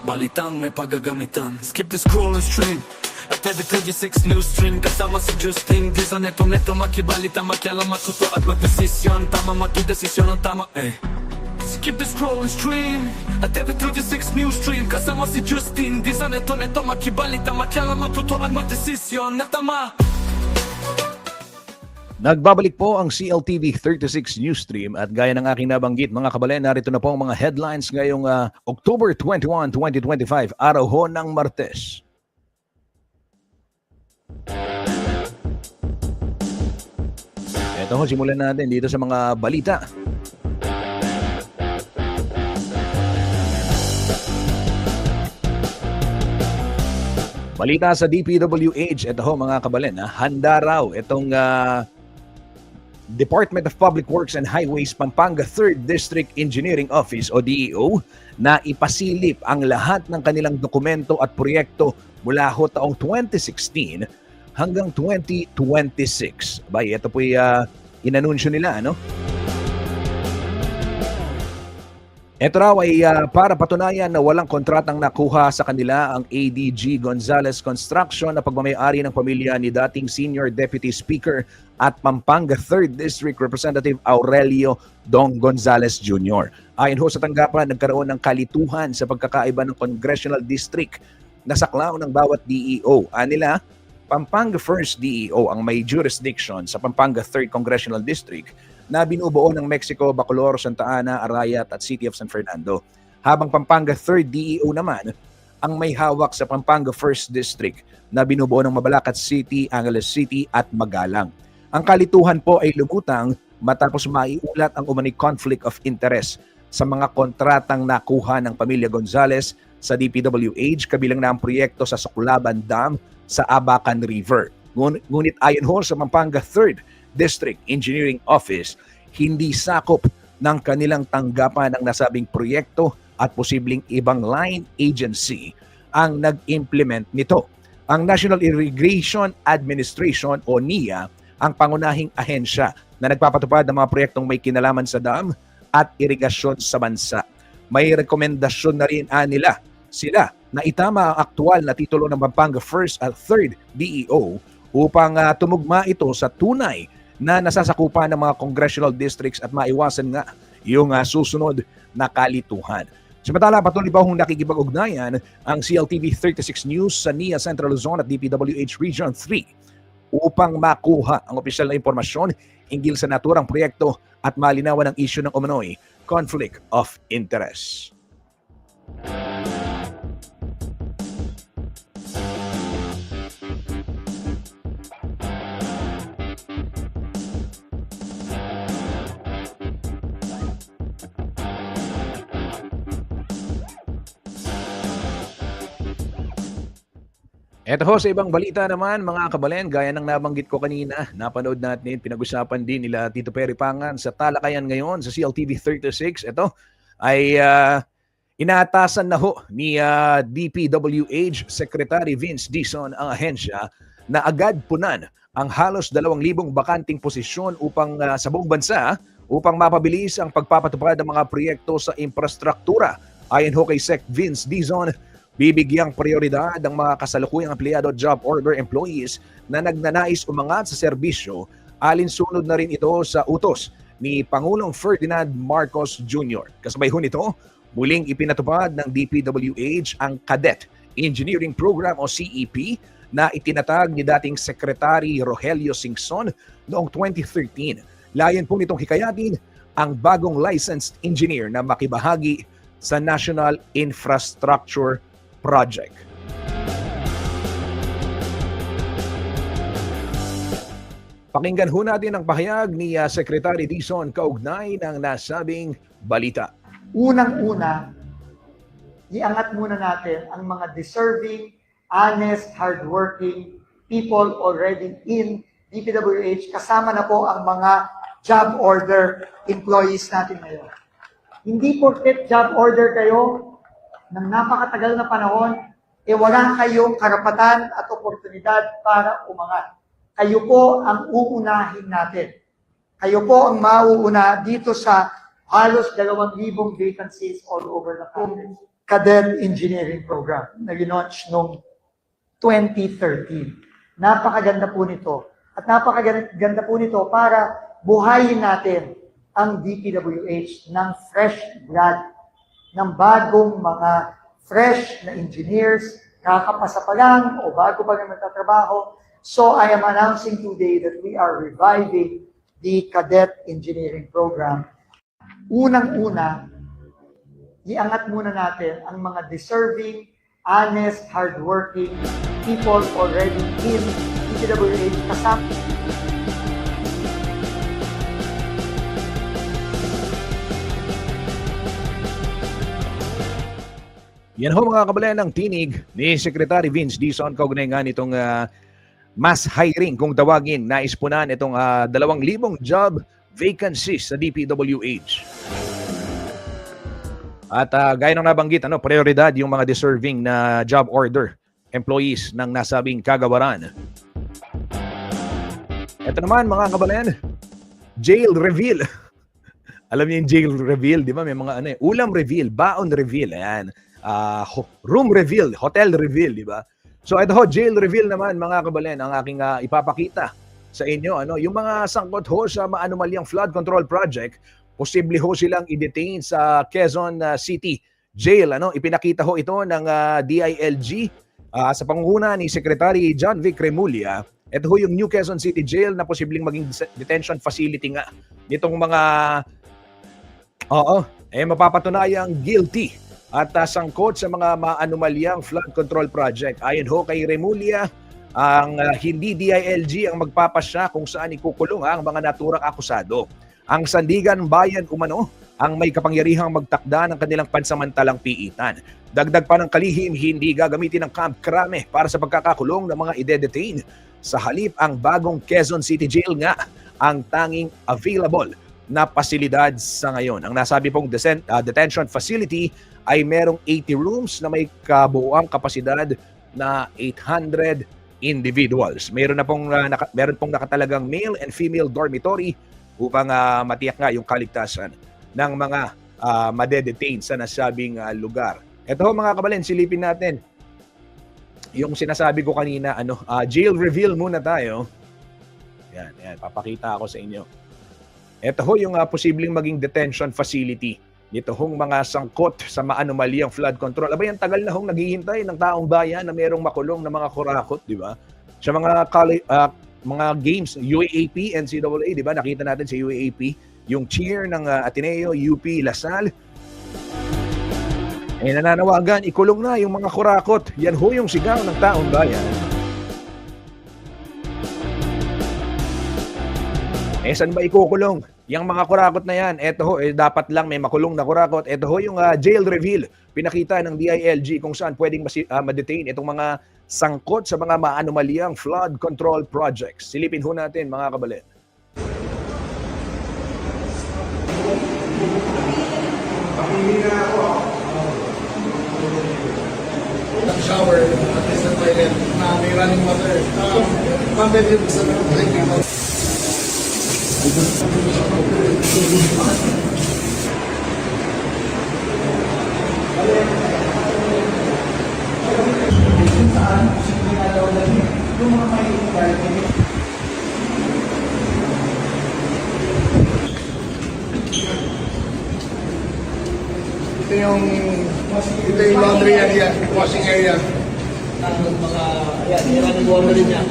balitang may paggagamitan. Skip the scroll and stream. At every 36 new stream kasama si Justin Di sa neto makibalita, makialam, matuto at magdesisyon. Tama, magdesisyon ang tama, Skip the scroll and stream. At every 36 new stream kasama si Justin Di sa neto makibalita, makialam, matuto at magdesisyon na tama. Nagbabalik po ang CLTV 36 Newsstream at gaya ng aking nabanggit mga kabalen, narito na po ang mga headlines ngayong October 21, 2025, araw ho ng Martes. Ito ho, simulan natin dito sa mga balita. Balita sa DPWH, ito ho mga kabalen, handa raw itong Department of Public Works and Highways Pampanga 3rd District Engineering Office o DEO na ipasilip ang lahat ng kanilang dokumento at proyekto mula ho taong 2016 hanggang 2026. Bay, ito po inanunsyo nila, ano? Ito raw ay para patunayan na walang kontratang nakuha sa kanila ang ADG Gonzales Construction na pagmamayari ng pamilya ni dating Senior Deputy Speaker at Pampanga 3rd District Representative Aurelio Dong Gonzales Jr. Ayon ho sa tanggapan, nagkaroon ng kalituhan sa pagkakaiba ng Congressional District na saklaw ng bawat DEO. Anila, Pampanga 1st DEO ang may jurisdiction sa Pampanga 3rd Congressional District na binubuo ng Mexico, Bacolor, Santa Ana, Arayat at City of San Fernando. Habang Pampanga 3rd DEO naman ang may hawak sa Pampanga 1st District na binubuo ng Mabalacat City, Angeles City at Magalang. Ang kalituhan po ay lumutang matapos maiulat ang umano'y conflict of interest sa mga kontratang nakuha ng pamilya Gonzales sa DPWH, kabilang na ang proyekto sa Soclaban Dam sa Abacan River. Ngunit ayon ho sa Pampanga 3rd District Engineering Office, hindi sakop ng kanilang tanggapan ang nasabing proyekto at posibleng ibang line agency ang nag-implement nito. Ang National Irrigation Administration o NIA ang pangunahing ahensya na nagpapatupad ng mga proyektong may kinalaman sa dam at irigasyon sa bansa. May rekomendasyon na rin sila na itama ang aktual na titulo ng Pampanga 1st at 3rd DEO upang tumugma ito sa tunay na nasasakupan ng mga congressional districts at maiwasan nga yung susunod na kalituhan. Samantala, patuloy pa hong nakikipag-ugnayan ang CLTV 36 News sa NIA Central Luzon at DPWH Region 3 upang makuha ang opisyal na impormasyon hinggil sa naturang proyekto at malinawan ang isyu ng umano'y conflict of interest. Eto ho, sa ibang balita naman mga kabalen, gaya ng nabanggit ko kanina, napanood natin, pinag-usapan din nila Tito Perry Pangan sa talakayan ngayon sa CLTV 36. Ito ay inaatasan na ho ni DPWH Secretary Vince Dizon ang ahensya na agad punan ang halos 2,000 bakanting posisyon upang sa buong bansa upang mapabilis ang pagpapatupad ng mga proyekto sa infrastruktura. Ayon ho kay Sec Vince Dizon, bibigyang prioridad ang mga kasalukuyang empleyado at job order employees na nagnanais umangat sa serbisyo. Alinsunod na rin ito sa utos ni Pangulong Ferdinand Marcos Jr. Kasabay ho nito, muling ipinatupad ng DPWH ang Cadet Engineering Program o CEP na itinatag ni dating Secretary Rogelio Singson noong 2013. Layon po nitong hikayatin ang bagong licensed engineer na makibahagi sa National Infrastructure Project. Pakinggan ho natin ang pahayag ni Secretary Dizon kaugnay ng nasabing balita. Unang-una, iangat muna natin ang mga deserving, honest, hardworking people already in DPWH. Kasama na po ang mga job order employees natin ngayon. Hindi porket job order kayo ng napakatagal na panahon, wala kayong karapatan at oportunidad para umangat. Kayo po ang uunahin natin. Kayo po ang mauuna dito sa halos 2,000 vacancies all over the country. Cadet Engineering Program na ginaunch noong 2013. Napakaganda po nito. At napakaganda po nito para buhayin natin ang DPWH ng fresh blood, ng bagong mga fresh na engineers, kakapasa pa lang o bago pa lang nagtatrabaho. So I am announcing today that we are reviving the Cadet Engineering Program. Unang-una, iangat muna natin ang mga deserving, honest, hardworking people already in DPWH kasama. Yan ho mga kabalen ang tinig ni Secretary Vince Dizon kaugnay nga nitong mass hiring kung tawagin. Nais punan itong 2,000 job vacancies sa DPWH. At gaya ng nabanggit, prioridad yung mga deserving na job order employees ng nasabing kagawaran. Ito naman mga kabalen, jail reveal. Alam niyo yung jail reveal, di ba? May mga ulam reveal, baon reveal, ayan. Room reveal, hotel reveal, di ba? So ito ho, jail reveal naman mga kabalen ang aking ipapakita sa inyo. Yung mga sangkot ho sa maanumalyang flood control project, posible ho silang i-detain sa Quezon City Jail. Ipinakita ho ito ng DILG sa pangunguna ni Secretary John Vic Remulla. Ito ho yung New Quezon City Jail na posibleng maging detention facility nga nitong mga mapapatunayang guilty at sangkot sa mga maanumalyang flood control project. Ayon ho kay Remulla, ang hindi DILG ang magpapasya kung saan ikukulong ang mga naturang akusado. Ang Sandigan Bayan umano ang may kapangyarihang magtakda ng kanilang pansamantalang piitan. Dagdag pa ng kalihim, hindi gagamitin ng Camp Crame para sa pagkakakulong ng mga ide-detain. Sa halip, ang bagong Quezon City Jail nga ang tanging available na pasilidad sa ngayon. Ang nasabi pong detention facility ay merong 80 rooms na may kabuuang kapasidad na 800 individuals. Meron pong nakatalagang male and female dormitory upang matiyak nga yung kaligtasan ng mga madedetain sa nasabing lugar. Ito mga kabalin, silipin natin yung sinasabi ko kanina, jail reveal muna tayo. Yan, papakita ako sa inyo. Ito ho yung posibleng maging detention facility. Dito hong mga sangkot sa maanomaliang flood control. Aba, yan tagal na hong naghihintay ng taong bayan na merong makulong na mga kurakot, di ba? Sa mga mga games, UAAP, NCAA, di ba? Nakita natin sa UAAP, yung cheer ng Ateneo, UP, Lasal. Nananawagan, ikulong na yung mga kurakot. Yan ho yung sigaw ng taong bayan. Saan ba ikukulong? Yang mga kurakot na yan, eto ho, dapat lang may makulong na kurakot. Eto ho yung jail reveal. Pinakita ng DILG kung saan pwedeng ma-detain itong mga sangkot sa mga maanomaliang flood control projects. Silipin ho natin mga kabalit. Shower, at least the toilet, may running water. Pambili sa mga ito yung laundry area, washing area. Mga, ayan, running water rin niya.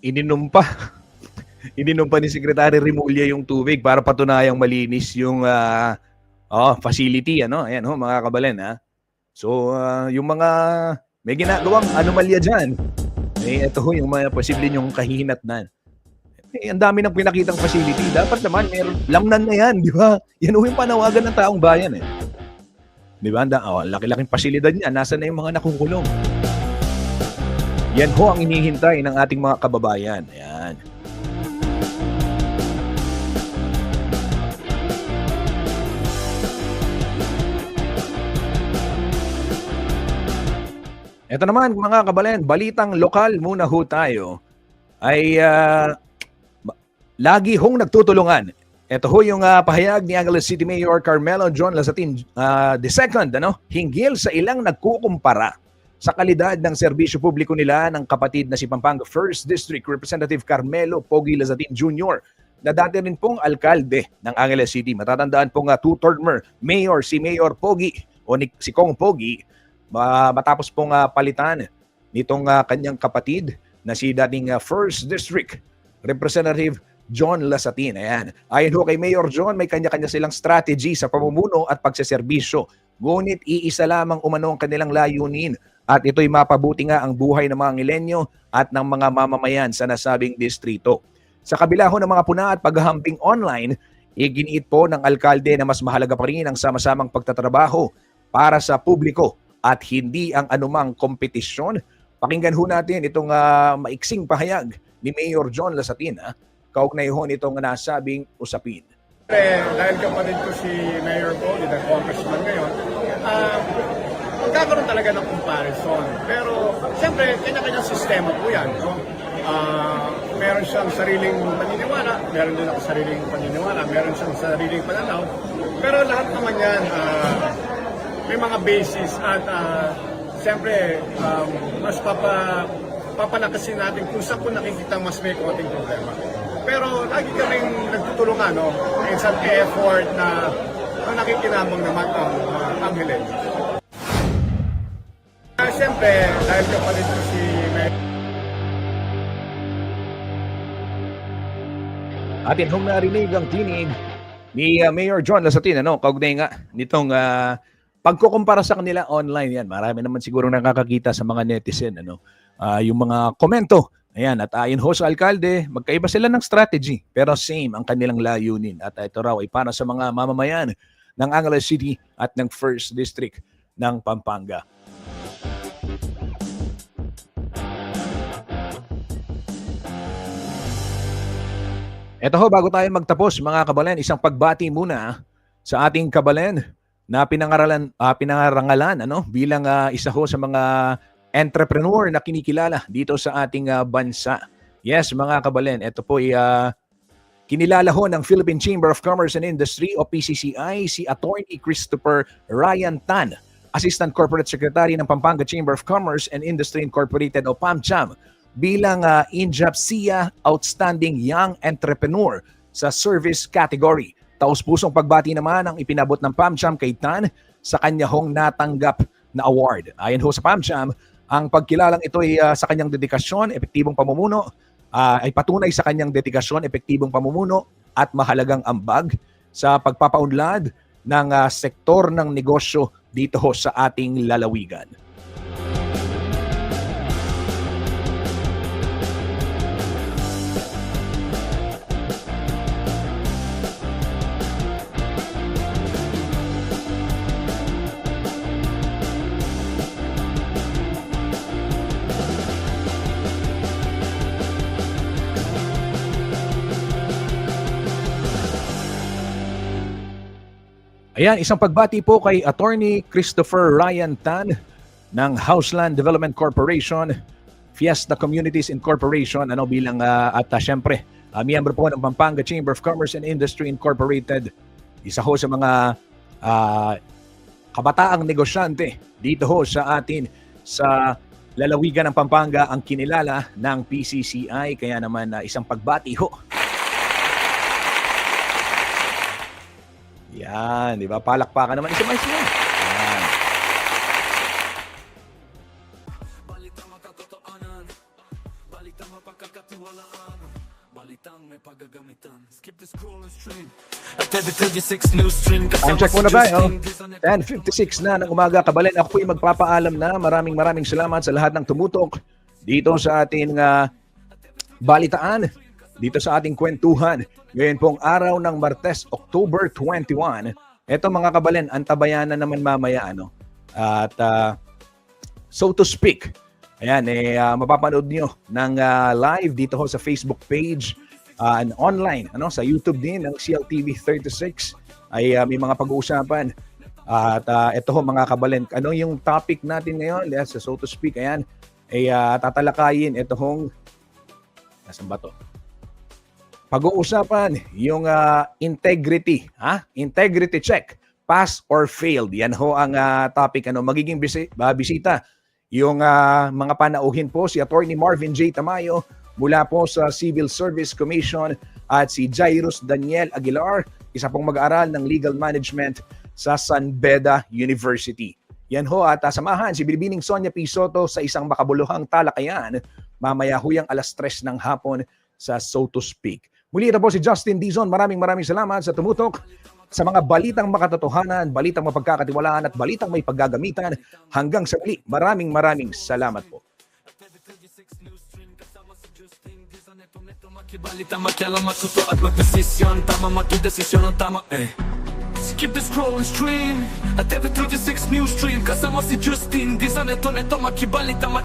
Ininumpa. Ininumpa ni Secretary Remulla yung tubig para patunayang malinis yung facility. Ayan ho, mga kabalin. So, yung mga may ginagawang anomalya dyan, ito ho yung mga posible yung kahihinatnan. Ang dami ng pinakitang facility. Dapat naman, meron lamnan na yan, di ba? Yan ho yung panawagan ng taong bayan. Di ba? Laki-laking pasilidad niya. Nasaan na yung mga nakukulong? Yan ho ang inihintay ng ating mga kababayan. Ayan. Ito naman mga kabalen, balitang lokal muna ho tayo ay lagi hong nagtutulungan. Ito ho yung pahayag ni Angeles City Mayor Carmelo John Lazatin II, hinggil sa ilang nagkukumpara sa kalidad ng serbisyo publiko nila ng kapatid na si Pampanga 1st District Representative Carmelo Pogi Lazatin Jr. na dati rin pong alkalde ng Angeles City. Matatandaan pong two-termer mayor si Mayor Pogi o si Kong Pogi matapos pong palitan nitong kanyang kapatid na si dating 1st District Representative John Lazatin. Ayan. Ayon ho kay Mayor John, may kanya-kanya silang strategy sa pamumuno at pagseserbisyo. Ngunit iisa lamang umano ang kanilang layunin at ito'y mapabuti nga ang buhay ng mga Ngileño at ng mga mamamayan sa nasabing distrito. Sa kabila ho ng mga puna at paghahamping online, iginiit po ng alkalde na mas mahalaga pa rin ang sama-samang pagtatrabaho para sa publiko at hindi ang anumang kompetisyon. Pakinggan ho natin itong maiksing pahayag ni Mayor John Lazatin kaugnay ho nitong nasabing usapin. Dahil kapatid ko si Mayor Pogi, the congressman ngayon, magkakaroon talaga ng comparison. Pero siyempre, kanya-kanyang sistema po yan. No? Meron siyang sariling paniniwala, meron din ako sariling paniniwala, meron siyang sariling pananaw. Pero lahat naman yan, may mga basis at siyempre, mas papalakasin natin kung saan po nakikita mas may konting problema. Pero lagi kaming nagtutulungan, no? Isang effort na nakikinabang naman ang Ngileño. Siyempre, dahil kapatid ko si Mayor. Atin hong narinig ang tinig ni Mayor John Lazatin, kaugnay nga nitong pagkukumpara sa kanila online yan. Marami naman siguro nakakakita sa mga netizen, yung mga komento Ayan, at ayon ho sa alkalde, magkaiba sila ng strategy pero same ang kanilang layunin. At ito raw ay para sa mga mamamayan ng Angeles City at ng 1st District ng Pampanga. Ito ho, bago tayo magtapos mga kabalen, isang pagbati muna sa ating kabalen na pinangarangalan bilang isa ho sa mga entrepreneur na kinikilala dito sa ating bansa. Yes, mga kabalen, ito po ay kinilala ho ng Philippine Chamber of Commerce and Industry o PCCI si Attorney Christopher Ryan Tan, Assistant Corporate Secretary ng Pampanga Chamber of Commerce and Industry Incorporated o PAMCHAM, bilang INJAP-SIA Outstanding Young Entrepreneur sa Service Category. Taus-pusong pagbati naman ang ipinabot ng PAMCHAM kay Tan sa kanya hong natanggap na award. Ayon ho sa PAMCHAM, ang pagkilalang ito ay sa kanyang dedikasyon, epektibong pamumuno, ay patunay sa kanyang dedikasyon, epektibong pamumuno at mahalagang ambag sa pagpapaunlad ng sektor ng negosyo dito ho sa ating lalawigan. Ayan, isang pagbati po kay Attorney Christopher Ryan Tan ng Houseland Development Corporation, Fiesta Communities Incorporation, bilang at syempre, miyembro po ng Pampanga Chamber of Commerce and Industry Incorporated. Isa ho sa mga kabataang negosyante dito ho sa atin sa lalawigan ng Pampanga ang kinilala ng PCCI. Kaya naman isang pagbati ho. Yan, di ba? Palakpakan naman isa mais yan. Yan. Balitang makatotohanan, balitang mapagkakatiwalaan, balitang may pagagamitan. Skip the scroll and stream. At every 36 news stream. Time check muna ba? 10:56 na ng umaga, kabalen. Ako po'y magpapaalam na. Maraming salamat sa lahat ng tumutok dito sa ating balitaan, dito sa ating kwentuhan. Ngayon pong araw ng Martes, October 21. Ito mga kabalen, antabayan na naman mamaya. At so to speak, ayan, mapapanood nyo ng live dito ho sa Facebook page and online, sa YouTube din ng CLTV 36 ay may mga pag-uusapan. At ito ho mga kabalen, ano yung topic natin ngayon? Yes, so to speak, ayan, ay tatalakayin ito hong, nasan ba to? Pag-uusapan yung integrity, integrity check, pass or failed. Yan ho ang topic. Magiging bisita yung mga panauhin po si Attorney Marvin J. Tamayo mula po sa Civil Service Commission at si Jairus Daniel Aguilar, isa pong mag-aaral ng Legal Management sa San Beda University. Yan ho at samahan si Binibining Sonia P. Soto sa isang makabuluhang talakayan mamaya huyang 3:00 ng hapon sa So to Speak. Muli ito po si Justin Dizon. Maraming salamat sa tumutok sa mga balitang makatotohanan, balitang mapagkakatiwalaan at balitang may paggagamitan. Hanggang sa muli, maraming salamat po. Balita makialam matuto at magdesisyon, tama magdesisyon ang tama Skip the scroll and stream at every 36 news stream kasama si Justin Dizon, neto makibalita